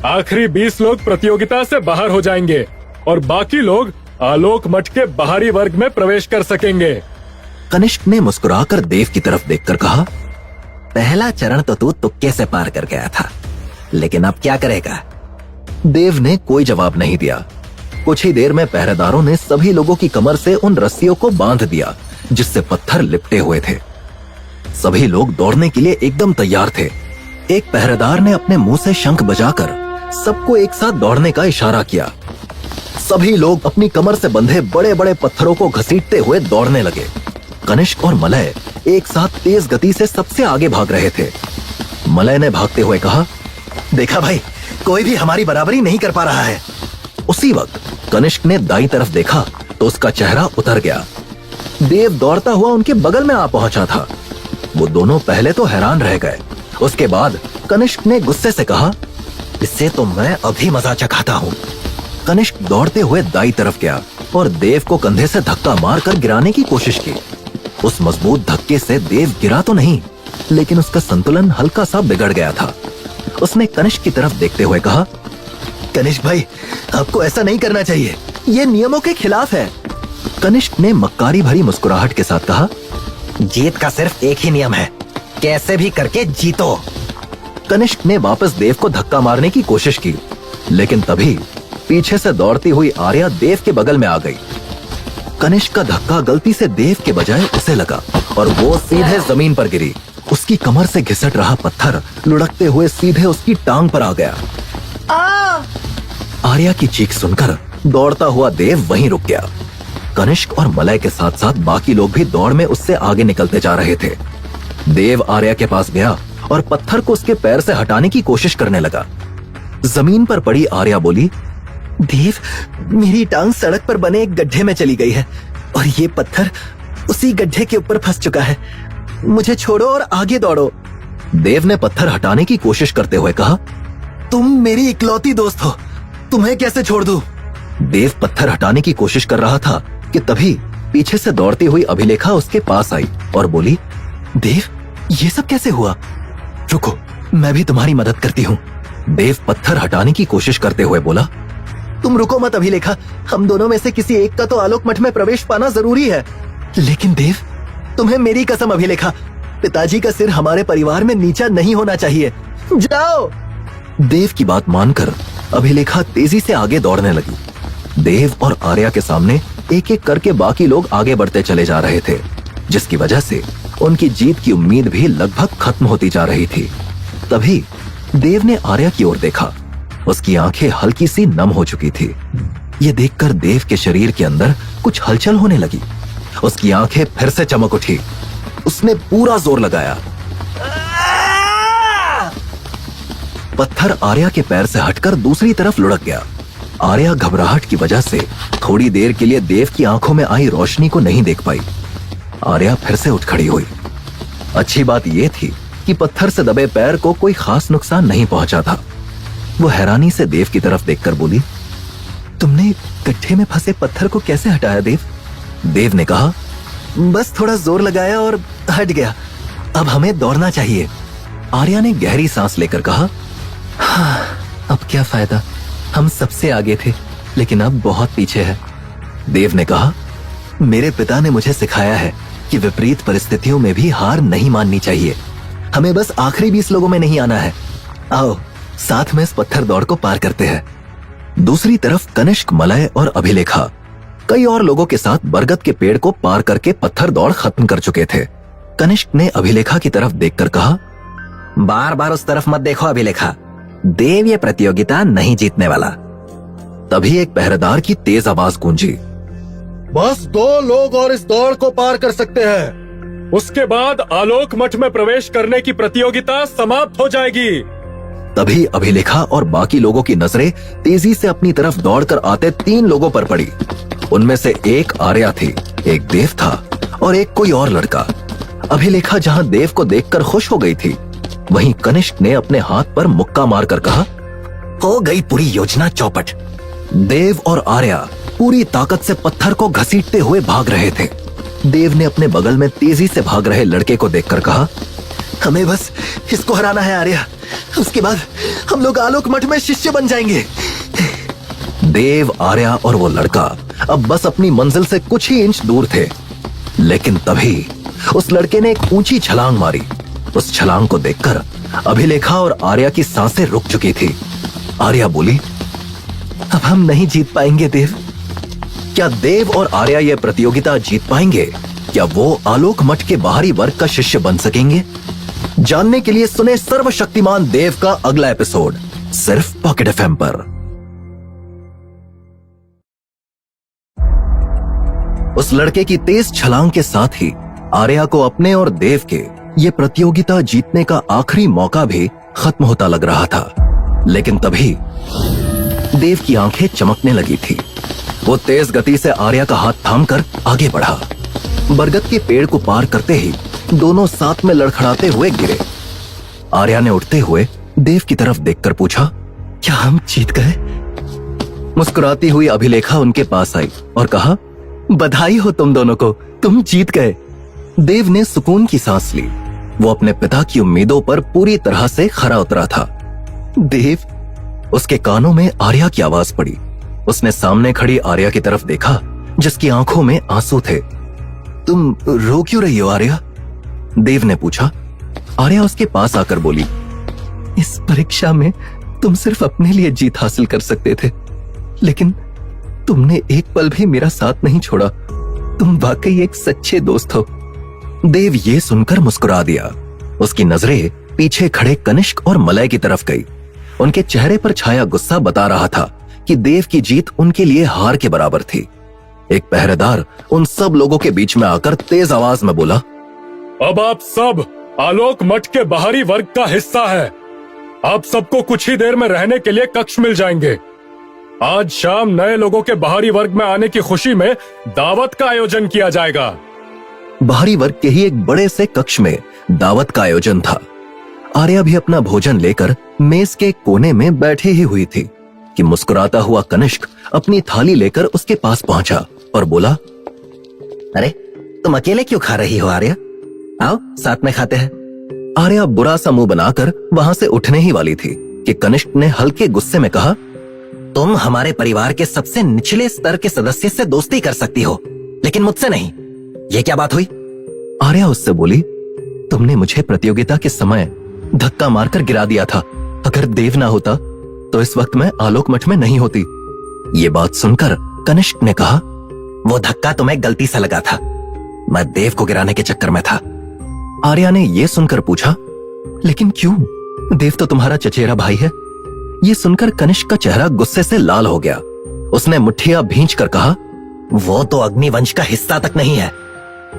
आखिरी 20 लोग प्रतियोगिता से बाहर हो जाएंगे और बाकी लोग आलोक मठ के बाहरी वर्ग में प्रवेश कर सकेंगे। कनिष्क ने मुस्कुराकर देव की तरफ देखकर कहा, पहला चरण तो तू तुक्के से पार कर गया था, लेकिन अब क्या करेगा? देव ने कोई जवाब नहीं दिया। कुछ ही देर में पहरेदारों ने सभी लोगों की कमर से उन रस्सियों को बांध दिया जिससे पत्थर लिपटे हुए थे। सभी लोग दौड़ने के लिए एकदम तैयार थे। एक पहरेदार ने अपने मुंह से शंख बजाकर सबको एक साथ दौड़ने का इशारा किया। सभी लोग अपनी कमर से बंधे बड़े बड़े पत्थरों को घसीटते हुए दौड़ने लगे। कनिष्क और मलय एक साथ तेज गति से सबसे आगे भाग रहे थे। मलय ने भागते हुए कहा, देखा भाई, कोई भी हमारी बराबरी नहीं कर पा रहा है। उसी वक्त कनिष्क ने दाईं तरफ देखा तो उसका चेहरा उतर गया। देव दौड़ता हुआ उनके बगल में आ पहुंचा था। वो दोनों पहले तो हैरान रह गए। उसके बाद कनिष्क ने गुस्से से कहा, इससे तो मैं अभी मजा चखाता हूँ। कनिष्क दौड़ते हुए दाईं तरफ गया और देव को कंधे से धक्का मारकर गिराने की कोशिश की। उस मजबूत धक्के से देव गिरा तो नहीं, लेकिन उसका संतुलन हल्का सा बिगड़ गया था। उसने कनिष्क की तरफ देखते हुए कहा, कनिष्क भाई, आपको ऐसा नहीं करना चाहिए, ये नियमों के खिलाफ है। कनिष्क ने मक्कारी भरी मुस्कुराहट के साथ कहा, जीत का सिर्फ एक ही नियम है, कैसे भी करके जीतो। कनिष्क ने वापस देव को धक्का मारने की कोशिश की, लेकिन तभी पीछे से दौड़ती हुई आर्या देव के बगल में आ गई। कनिष्क का धक्का गलती से देव के बजाय उसे लगा और वो सीधे जमीन पर गिरी। उसकी कमर से घिसट रहा पत्थर लुढ़कते हुए सीधे उसकी टांग पर आ गया। आर्या की चीख सुनकर दौड़ता हुआ देव वहीं रुक गया। कनिष्क और मलय के साथ साथ बाकी लोग भी दौड़ में उससे आगे निकलते जा रहे थे। देव आर्या के पास गया और पत्थर को उसके पैर से हटाने की कोशिश करने लगा। जमीन पर पड़ी आर्या बोली, देव, मेरी टांग सड़क पर बने एक गड्ढे में चली गई है और ये पत्थर उसी गड्ढे के ऊपर फंस चुका है। मुझे छोड़ो और आगे दौड़ो। देव ने पत्थर हटाने की कोशिश करते हुए कहा, तुम मेरी इकलौती दोस्त हो, तुम्हें कैसे छोड़ दूं? देव पत्थर हटाने की कोशिश कर रहा था कि तभी पीछे से दौड़ती हुई अभिलेखा उसके पास आई और बोली, देव, ये सब कैसे हुआ? रुको, मैं भी तुम्हारी मदद करती हूँ। देव पत्थर हटाने की कोशिश करते हुए बोला, तुम रुको मत अभिलेखा, हम दोनों में से किसी एक का तो आलोक मठ में प्रवेश पाना जरूरी है। लेकिन देव, तुम्हें मेरी कसम अभिलेखा, पिताजी का सिर हमारे परिवार में नीचा नहीं होना चाहिए। जाओ। देव की बात मानकर अभिलेखा तेजी से आगे दौड़ने लगी। देव और आर्या के सामने एक एक करके बाकी लोग आगे बढ़ते चले जा रहे थे, जिसकी वजह से उनकी जीत की उम्मीद भी लगभग खत्म होती जा रही थी। तभी देव ने आर्या की ओर देखा। उसकी आंखें हल्की सी नम हो चुकी थी। ये देखकर देव के शरीर के अंदर कुछ हलचल होने लगी। उसकी आंखें फिर से चमक उठी। उसने पूरा जोर लगाया। पत्थर आर्या के पैर से हटकर दूसरी तरफ लुढ़क गया। आर्या घबराहट की वजह से थोड़ी देर के लिए देव की आंखों में आई रोशनी को नहीं देख पाई। आर्या फिर से उठ खड़ी हुई। अच्छी बात यह थी कि पत्थर से दबे पैर को कोई खास नुकसान नहीं पहुंचा था। वो हैरानी से देव की तरफ देखकर बोली, तुमने गड्ढे में फंसे पत्थर को कैसे हटाया देव? देव ने कहा, बस थोड़ा जोर लगाया और हट गया। अब हमें दौड़ना चाहिए। आर्या ने गहरी सांस लेकर कहा, हाँ, अब क्या फायदा, हम सबसे आगे थे लेकिन अब बहुत पीछे है। देव ने कहा, मेरे पिता ने मुझे सिखाया है कि विपरीत परिस्थितियों में भी हार नहीं माननी चाहिए। हमें बस आखिरी 20 लोगों में नहीं आना है। आओ साथ में इस पत्थर दौड़ को पार करते हैं। दूसरी तरफ कनिष्क, मलय और अभिलेखा कई और लोगों के साथ बरगद के पेड़ को पार करके पत्थर दौड़ खत्म कर चुके थे। कनिष्क ने अभिलेखा की तरफ देखकर कहा, बार बार उस तरफ मत देखो अभिलेखा, देव ये प्रतियोगिता नहीं जीतने वाला। तभी एक पहरेदार की तेज आवाज गूंजी, बस 2 लोग और इस दौड़ को पार कर सकते हैं। उसके बाद आलोक मठ में प्रवेश करने की प्रतियोगिता समाप्त हो जाएगी। तभी अभिलेखा और बाकी लोगों की नजरें तेजी से अपनी तरफ दौड़कर आते 3 लोगों पर पड़ी। उनमें से एक आर्या थी, एक देव था और एक कोई और लड़का। अभिलेखा जहां देव को देखकर खुश हो गई थी, वहीं कनिष्क ने अपने हाथ पर मुक्का मारकर कहा, हो गई पूरी योजना चौपट। देव और आर्या पूरी ताकत से पत्थर को घसीटते हुए भाग रहे थे। देव ने अपने बगल में तेजी से भाग रहे लड़के को देखकर कहा, हमें बस इसको हराना है आर्या, उसके बाद हम लोग आलोक मठ में शिष्य बन जाएंगे। देव, आर्या और वो लड़का अब बस अपनी मंजिल से कुछ ही इंच दूर थे, लेकिन तभी उस लड़के ने एक ऊंची छलांग मारी। उस छलांग को देखकर अभिलेखा और आर्या की सांसें रुक चुकी थी। आर्या बोली, अब हम नहीं जीत पाएंगे देव। क्या देव और आर्या यह प्रतियोगिता जीत पाएंगे? क्या वो आलोक मठ के बाहरी वर्ग का शिष्य बन सकेंगे? जानने के लिए सुने सर्वशक्तिमान देव का अगला एपिसोड सिर्फ पॉकेट एफएम पर। उस लड़के की तेज छलांग के साथ ही आर्या को अपने और देव के ये प्रतियोगिता जीतने का आखिरी मौका भी खत्म होता लग रहा था। लेकिन तभी देव की आंखें चमकने लगी थी। वो तेज गति से आर्या का हाथ थामकर आगे बढ़ा। बरगद के पेड़ को पार करते ही दोनों साथ में लड़खड़ाते हुए गिरे। आर्या ने उठते हुए देव की तरफ देखकर पूछा, क्या हम जीत गए? मुस्कुराती हुई अभिलेखा उनके पास आई और कहा, बधाई हो तुम दोनों को, तुम जीत गए। देव ने सुकून की सांस ली। वो अपने पिता की उम्मीदों पर पूरी तरह से खरा उतरा था। देव, उसके कानों में आर्या की आवाज पड़ी। उसने सामने खड़ी आर्या की तरफ देखा, जिसकी आंखों में आंसू थे। तुम रो क्यों रही हो आर्या? देव ने पूछा। आर्या उसके पास आकर बोली, इस परीक्षा में तुम सिर्फ अपने लिए जीत हासिल कर सकते थे, लेकिन तुमने एक पल भी मेरा साथ नहीं छोड़ा। तुम वाकई एक सच्चे दोस्त हो। देव ये सुनकर मुस्कुरा दिया। उसकी नजरें पीछे खड़े कनिष्क और मलय की तरफ गई। उनके चेहरे पर छाया गुस्सा बता रहा था कि देव की जीत उनके लिए हार के बराबर थी। एक पहरेदार उन सब लोगों के बीच में आकर तेज आवाज में बोला, अब आप सब आलोक मठ के बाहरी वर्ग का हिस्सा है। आप सबको कुछ ही देर में रहने के लिए कक्ष मिल जाएंगे। आज शाम नए लोगों के बाहरी वर्ग में आने की खुशी में दावत का आयोजन किया जाएगा। बाहरी वर्ग के ही एक बड़े से कक्ष में दावत का आयोजन था। आर्या भी अपना भोजन लेकर मेज के कोने में बैठी ही हुई थी कि मुस्कुराता हुआ कनिष्क अपनी थाली लेकर उसके पास पहुंचा और बोला, अरे तुम अकेले क्यों खा रही हो आर्या? आओ साथ में खाते हैं। आर्या बुरा सा मुंह बनाकर वहां से उठने ही वाली थी कि कनिष्क ने हल्के गुस्से में कहा, तुम हमारे परिवार के सबसे निचले स्तर के सदस्य से दोस्ती कर सकती हो, लेकिन मुझसे नहीं। ये क्या बात हुई? आर्या उससे बोली, तुमने मुझे प्रतियोगिता के समय धक्का मारकर गिरा दिया था। अगर देव ना होता तो इस वक्त मैं आलोक मठ में नहीं होती। ये बात सुनकर कनिष्क ने कहा, वो धक्का तुम्हें गलती से लगा था, मैं देव को गिराने के चक्कर में था। आर्या ने यह सुनकर पूछा, लेकिन क्यों? देव तो तुम्हारा चचेरा भाई है। ये सुनकर कनिष्क का चेहरा गुस्से से लाल हो गया। उसने मुट्ठियां भींच कर कहा, वो तो अग्निवंश का हिस्सा तक नहीं है।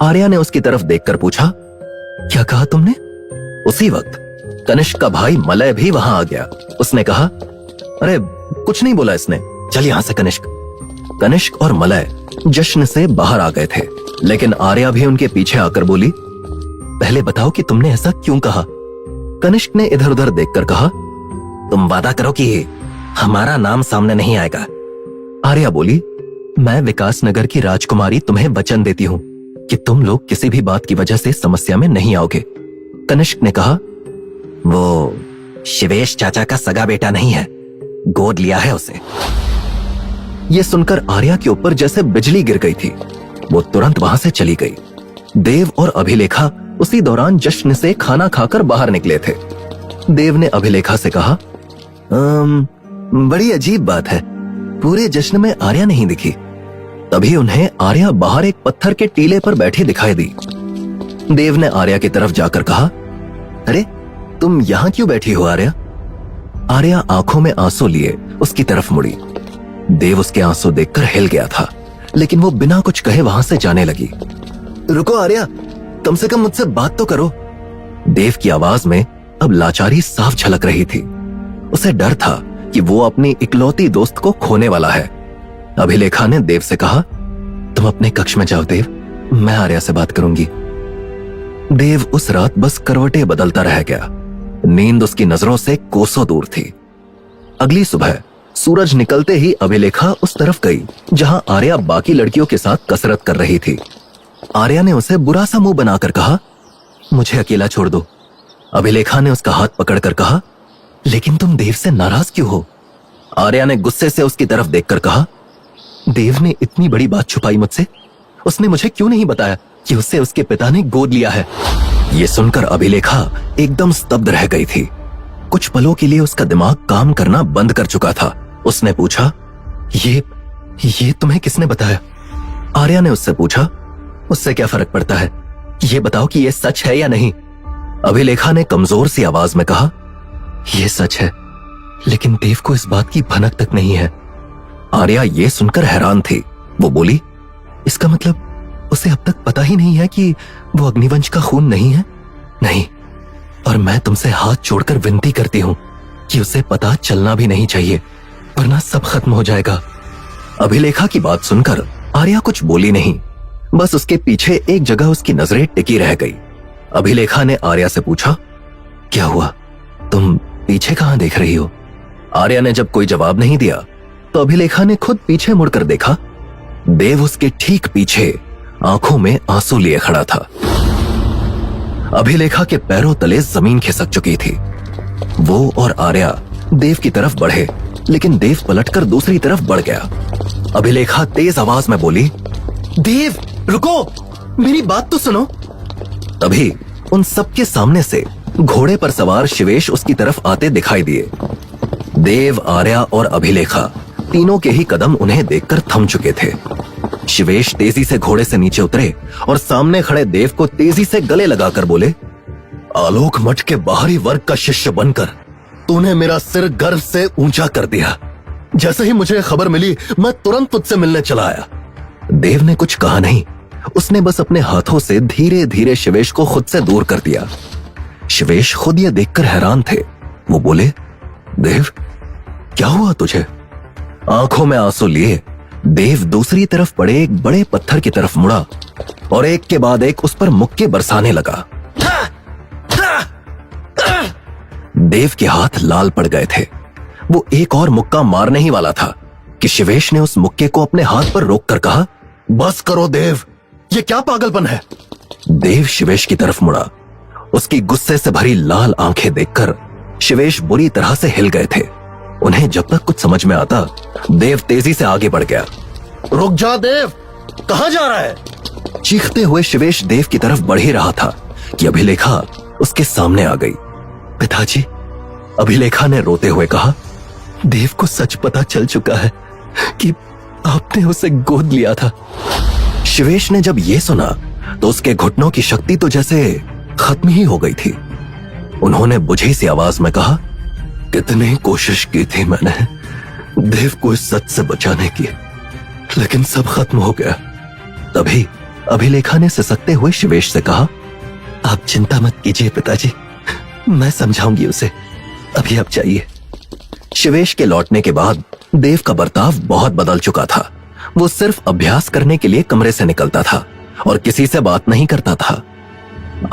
आर्या ने उसकी तरफ देखकर पूछा, क्या कहा तुमने? उसी वक्त कनिष्क का भाई मलय भी वहां आ गया। उसने कहा, अरे कुछ नहीं बोला इसने, चल यहां से कनिष्क। कनिष्क और मलय जश्न से बाहर आ गए थे, लेकिन आर्या भी उनके पीछे आकर बोली, पहले बताओ कि तुमने ऐसा क्यों कहा? कनिष्क ने इधर उधर देखकर कहा, तुम वादा करो कि हमारा नाम सामने नहीं आएगा। आर्या बोली, मैं विकास नगर की राजकुमारी तुम्हें वचन देती हूँ कि तुम लोग किसी भी बात की वजह से समस्या में नहीं आओगे। कनिष्क ने कहा, वो शिवेश चाचा का सगा बेटा नहीं है, गोद लिया है उसे। ये सुनकर आर्या के ऊपर जैसे बिजली गिर गई थी। वो तुरंत वहां से चली गई। देव और अभिलेखा उसी दौरान जश्न से खाना खाकर बाहर निकले थे। देव ने अभिलेखा से कहा, बड़ी अजीब बात है, पूरे जश्न में आर्या नहीं दिखी। तभी उन्हें आर्या बाहर एक पत्थर के टीले पर बैठी दिखाई दी। देव ने आर्या की तरफ जाकर कहा, अरे तुम यहां क्यों बैठी हो आर्या? आर्या आंखों में आंसू लिए उसकी तरफ मुड़ी। देव उसके आंसू देखकर हिल गया था, लेकिन वो बिना कुछ कहे वहां से जाने लगी। रुको आर्या, कम से कम मुझसे बात तो करो। देव की आवाज में अब लाचारी साफ झलक रही थी। उसे डर था कि वो अपनी इकलौती दोस्त को खोने वाला है। अभिलेखा ने देव से कहा, तुम अपने कक्ष में जाओ देव, मैं आर्या से बात करूंगी। देव उस रात बस करवटें बदलता रह गया। नींद उसकी नजरों से कोसों दूर थी। अगली सुबह सूरज निकलते ही अभिलेखा उस तरफ गई जहां आर्या बाकी लड़कियों के साथ कसरत कर रही थी। आर्या ने उसे बुरा सा मुंह बनाकर कहा, मुझे अकेला छोड़ दो। अभिलेखा ने उसका हाथ पकड़कर कहा, लेकिन तुम देव से नाराज क्यों हो? आर्या ने गुस्से से उसकी तरफ देखकर कहा, देव ने इतनी बड़ी बात छुपाई मुझसे। उसने मुझे क्यों नहीं बताया कि उससे उसके पिता ने गोद लिया है? ये सुनकर अभिलेखा एकदम स्तब्ध रह गई थी। कुछ पलों के लिए उसका दिमाग काम करना बंद कर चुका था। उसने पूछा, ये तुम्हें किसने बताया? आर्या ने उससे पूछा, उससे क्या फर्क पड़ता है, ये बताओ कि ये सच है या नहीं। अभिलेखा ने कमजोर सी आवाज में कहा, यह सच है, लेकिन देव को इस बात की भनक तक नहीं है। आर्या ये सुनकर हैरान थी। वो बोली, इसका मतलब उसे अब तक पता ही नहीं है कि वो अग्निवंश का खून नहीं है? नहीं, और मैं तुमसे हाथ जोड़कर विनती करती हूं कि उसे पता चलना भी नहीं चाहिए, वरना सब खत्म हो जाएगा। अभिलेखा की बात सुनकर आर्या कुछ बोली नहीं, बस उसके पीछे एक जगह उसकी नजरें टिकी रह गई। अभिलेखा ने आर्या से पूछा, क्या हुआ, तुम पीछे कहां देख रही हो? आर्या ने जब कोई जवाब नहीं दिया तो अभिलेखा ने खुद पीछे मुड़कर देखा। देव उसके ठीक पीछे आंखों में आंसू लिए खड़ा था। अभिलेखा के पैरों तले जमीन खिसक चुकी थी। वो और आर्या देव की तरफ बढ़े, लेकिन देव पलटकर दूसरी तरफ बढ़ गया। अभिलेखा तेज आवाज में बोली, देव रुको, मेरी बात तो सुनो। तभी उन सबके सामने से घोड़े पर सवार शिवेश उसकी तरफ आते दिखाई दिए। देव, आर्या और अभिलेखा तीनों के ही कदम उन्हें देखकर थम चुके थे। शिवेश तेजी से घोड़े से नीचे उतरे और सामने खड़े देव को तेजी से गले लगाकर बोले, आलोक मठ के बाहरी वर्ग का शिष्य बनकर तूने मेरा सिर गर्व से ऊंचा कर दिया। जैसे ही मुझे खबर मिली मैं तुरंत तुझसे मिलने चला आया। देव ने कुछ कहा नहीं, उसने बस अपने हाथों से धीरे धीरे शिवेश को खुद से दूर कर दिया। शिवेश खुद यह देखकर हैरान थे। वो बोले, देव क्या हुआ तुझे? आंखों में आंसू लिए देव दूसरी तरफ पड़े एक बड़े पत्थर की तरफ मुड़ा और एक के बाद एक उस पर मुक्के बरसाने लगा। देव के हाथ लाल पड़ गए थे। वो एक और मुक्का मारने ही वाला था कि शिवेश ने उस मुक्के को अपने हाथ पर रोककर कहा, बस करो देव, ये क्या पागलपन है? देव शिवेश की तरफ मुड़ा। उसकी गुस्से से भरी लाल आंखें देखकर शिवेश बुरी तरह से हिल गए थे। उन्हें जब तक कुछ समझ में आता, देव तेजी से आगे बढ़ गया। रुक जा देव, कहां जा रहा है? चीखते हुए शिवेश देव की तरफ बढ़ ही रहा था कि अभिलेखा उसके सामने आ गई। पिताजी, अभिलेखा ने रोते हुए कहा, देव को सच पता चल चुका है कि आपने उसे गोद लिया था। शिवेश ने जब यह सुना तो उसके घुटनों की शक्ति तो जैसे खत्म ही हो गई थी। उन्होंने बुझी सी आवाज में कहा, कितनी कोशिश की थी मैंने देव को इस सच से बचाने की, लेकिन सब खत्म हो गया। तभी अभिलेखा ने सिसकते हुए शिवेश से कहा, आप चिंता मत कीजिए पिताजी, मैं समझाऊंगी उसे, अभी आप जाइए। शिवेश के लौटने के बाद देव का बर्ताव बहुत बदल चुका था। वो सिर्फ अभ्यास करने के लिए कमरे से निकलता था और किसी से बात नहीं करता था।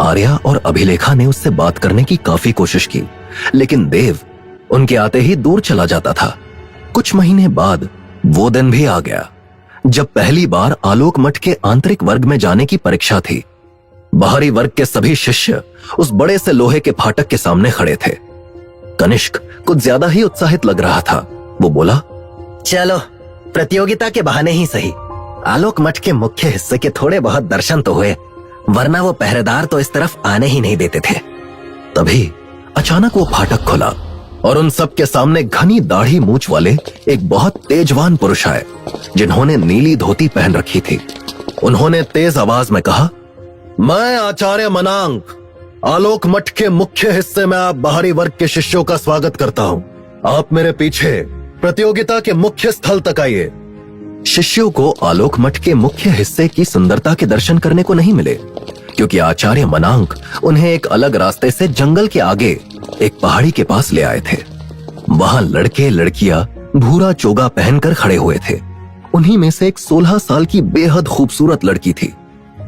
आर्या और अभिलेखा ने उससे बात करने की काफी कोशिश की, लेकिन देव उनके आते ही दूर चला जाता था। कुछ महीने बाद वो दिन भी आ गया जब पहली बार आलोक मठ के आंतरिक वर्ग में जाने की परीक्षा थी। बाहरी वर्ग के सभी शिष्य उस बड़े से लोहे के फाटक के सामने खड़े थे। कनिष्क कुछ ज्यादा ही उत्साहित लग रहा था। वो बोला, चलो प्रतियोगिता के बहाने ही सही आलोक मठ के मुख्य हिस्से के थोड़े बहुत दर्शन तो हुए, वरना वो पहरेदार तो इस तरफ आने ही नहीं देते थे। तभी अचानक वो फाटक खुला और उन सब के सामने घनी दाढ़ी मूंछ वाले एक बहुत तेजवान पुरुष आए, जिन्होंने नीली धोती पहन रखी थी। उन्होंने तेज आवाज में कहा, मैं आचार्य मनांक आलोक मठ के मुख्य हिस्से में आप बाहरी वर्ग के शिष्यों का स्वागत करता हूँ। आप मेरे पीछे प्रतियोगिता के मुख्य स्थल तक आइए। शिष्यों को आलोक मठ के मुख्य हिस्से की सुंदरता के दर्शन करने को नहीं मिले, क्योंकि आचार्य मनांक उन्हें एक अलग रास्ते से जंगल के आगे एक पहाड़ी के पास ले आए थे। वहां लड़के लड़कियां भूरा चोगा पहनकर खड़े हुए थे। उन्हीं में से एक 16 साल की बेहद खूबसूरत लड़की थी।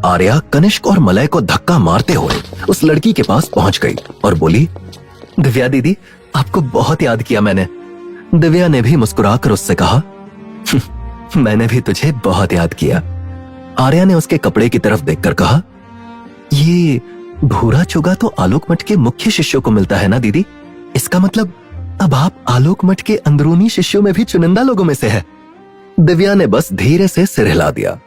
आर्या कनिष्क और मलय को धक्का मारते हुए उस लड़की के पास पहुंच गई और बोली, दिव्या दीदी, आपको बहुत याद किया मैंने। दिव्या ने भी मुस्कुराकर उससे कहा, मैंने भी तुझे बहुत याद किया। आर्या ने उसके कपड़े की तरफ देखकर कहा, ये भूरा चोगा तो आलोक मठ के मुख्य शिष्यों को मिलता है ना दीदी? इसका मतलब अब आप आलोक मठ के अंदरूनी शिष्यों में भी चुनिंदा लोगों में से है। दिव्या ने बस धीरे से सिर हिला दिया।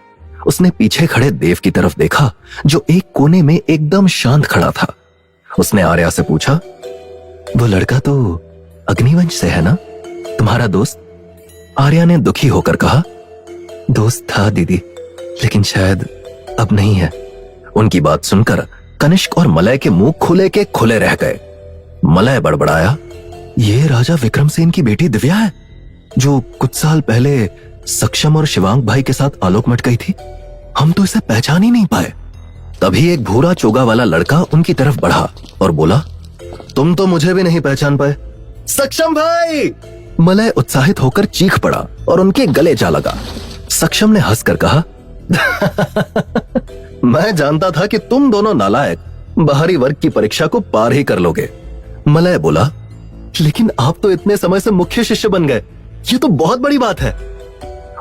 उसने पीछे खड़े देव की तरफ देखा, जो एक कोने में एकदम शांत खड़ा था। उसने आर्या से पूछा, वो लड़का तो अग्निवंश से है ना, तुम्हारा दोस्त? आर्या ने दुखी होकर कहा, दोस्त था दीदी, लेकिन शायद अब नहीं है। उनकी बात सुनकर कनिष्क और मलय के मुंह खुले के खुले रह गए। मलय बड़बड़ाया, ये राजा विक्रमसेन की बेटी दिव्या है, जो कुछ साल पहले सक्षम और शिवांग भाई के साथ आलोक मठ गई थी। हम तो इसे पहचान ही नहीं पाए। तभी एक भूरा चोगा वाला लड़का उनकी तरफ बढ़ा और बोला, तुम तो मुझे भी नहीं पहचान पाए। सक्षम भाई! मलय उत्साहित होकर चीख पड़ा और उनके गले जा लगा। सक्षम ने हंसकर कहा, मैं जानता था कि तुम दोनों नालायक बाहरी वर्ग की परीक्षा को पार ही कर लोगे। मलय बोला, लेकिन आप तो इतने समय से मुख्य शिष्य बन गए, ये तो बहुत बड़ी बात है।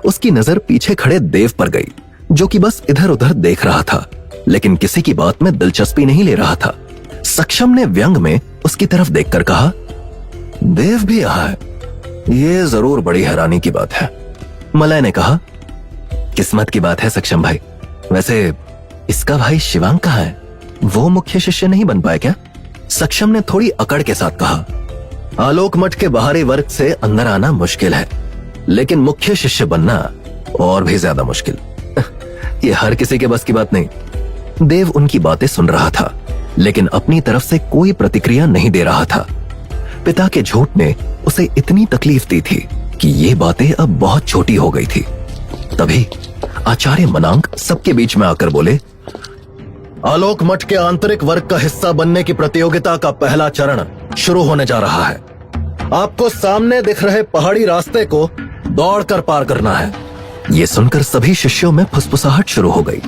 उसकी नजर पीछे खड़े देव पर गई, जो कि बस इधर उधर देख रहा था, लेकिन किसी की बात में दिलचस्पी नहीं ले रहा था। सक्षम ने व्यंग में उसकी तरफ देखकर कहा, देव भी यहाँ है, ये जरूर बड़ी हैरानी की बात है। मलय ने कहा, किस्मत की बात है सक्षम भाई। वैसे इसका भाई शिवांग कहाँ है? वो मुख्य शिष्य नहीं बन पाया क्या? सक्षम ने थोड़ी अकड़ के साथ कहा, आलोक मठ के बाहरी वर्ग से अंदर आना मुश्किल है, लेकिन मुख्य शिष्य बनना और भी ज्यादा मुश्किल। ये हर किसी के बस की बात नहीं। देव उनकी बातें सुन रहा था, लेकिन अपनी तरफ से कोई प्रतिक्रिया नहीं दे रहा था। पिता के झूठ ने उसे इतनी तकलीफ दी थी कि ये बातें अब बहुत छोटी हो गई थी। तभी आचार्य मनांक सबके बीच में आकर बोले, आलोक मठ के आंतरिक वर्ग का हिस्सा बनने की प्रतियोगिता का पहला चरण शुरू होने जा रहा है। आपको सामने दिख रहे पहाड़ी रास्ते को दौड़कर पार करना है। ये सुनकर सभी शिष्यों में फुसफुसाहट शुरू हो गई।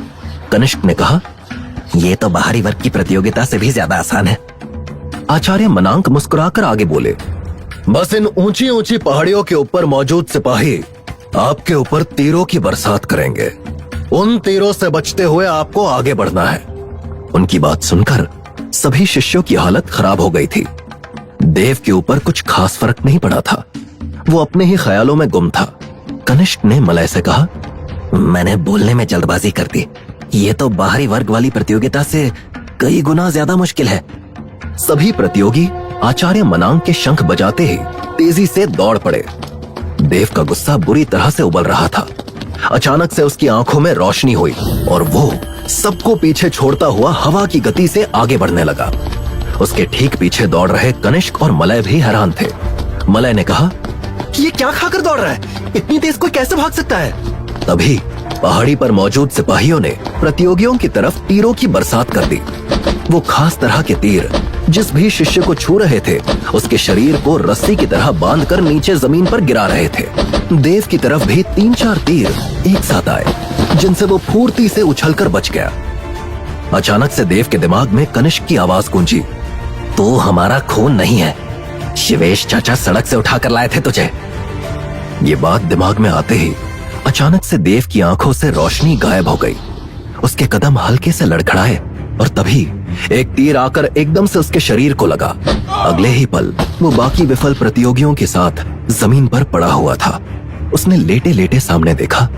कनिष्क ने कहा, ये तो बाहरी वर्ग की प्रतियोगिता से भी ज्यादा आसान है। आचार्य मनांक मुस्कुराकर आगे बोले, बस इन ऊंची ऊंची पहाड़ियों के ऊपर मौजूद सिपाही आपके ऊपर तीरों की बरसात करेंगे। उन तीरों से बचते हुए आपको आगे बढ़ना है। उनकी बात सुनकर सभी शिष्यों की हालत खराब हो गई थी। देव के ऊपर कुछ खास फर्क नहीं पड़ा था, वो अपने ही ख्यालों में गुम था। कनिष्क ने मलय से कहा, मैंने बोलने में जल्दबाजी कर दी, ये तो बाहरी वर्ग वाली प्रतियोगिता से कई गुना ज्यादा मुश्किल है। सभी प्रतियोगी आचार्य मनांग के शंख बजाते ही तेजी से दौड़ पड़े। देव का गुस्सा बुरी तरह से उबल रहा था। अचानक से उसकी आंखों में रोशनी हुई और वो सबको पीछे छोड़ता हुआ हवा की गति से आगे बढ़ने लगा। उसके ठीक पीछे दौड़ रहे कनिष्क और मलय भी हैरान थे। मलय ने कहा, ये क्या खाकर दौड़ रहा है? इतनी तेज कोई कैसे भाग सकता है? तभी पहाड़ी पर मौजूद सिपाहियों ने प्रतियोगियों की तरफ तीरों की बरसात कर दी। वो खास तरह के तीर जिस भी शिष्य को छू रहे थे उसके शरीर को रस्सी की तरह बांधकर नीचे जमीन पर गिरा रहे थे। देव की तरफ भी 3-4 तीर एक साथ आए जिनसे वो फुर्ती से उछलकर बच गया। अचानक से देव के दिमाग में कनिष्क की आवाज गूंजी, तो हमारा खून नहीं है, शिवेश चाचा सड़क से उठाकर लाए थे तुझे। ये बात दिमाग में आते ही अचानक से देव की आंखों से रोशनी गायब हो गई। उसके कदम हल्के से लड़खड़ाए और तभी एक तीर आकर एकदम से उसके शरीर को लगा। अगले ही पल वो बाकी विफल प्रतियोगियों के साथ जमीन पर पड़ा हुआ था। उसने लेटे लेटे सामने देखा।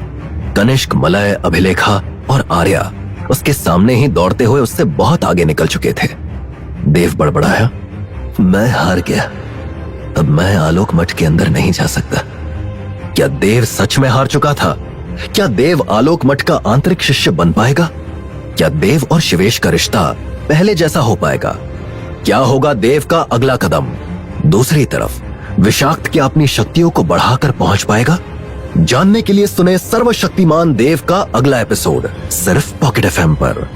कनिष्क, मलय, अभिलेखा और आर्या उसके सामने ही दौड़ते हुए उससे बहुत आगे निकल चुके थे। देव बड़बड़ाया, मैं हार गया, अब मैं आलोक मठ के अंदर नहीं जा सकता। क्या देव सच में हार चुका था? क्या देव आलोक मठ का आंतरिक शिष्य बन पाएगा? क्या देव और शिवेश का रिश्ता पहले जैसा हो पाएगा? क्या होगा देव का अगला कदम? दूसरी तरफ विषाक्त क्या अपनी शक्तियों को बढ़ाकर पहुंच पाएगा? जानने के लिए सुने सर्वशक्तिमान देव का अगला एपिसोड सिर्फ पॉकेट FM पर।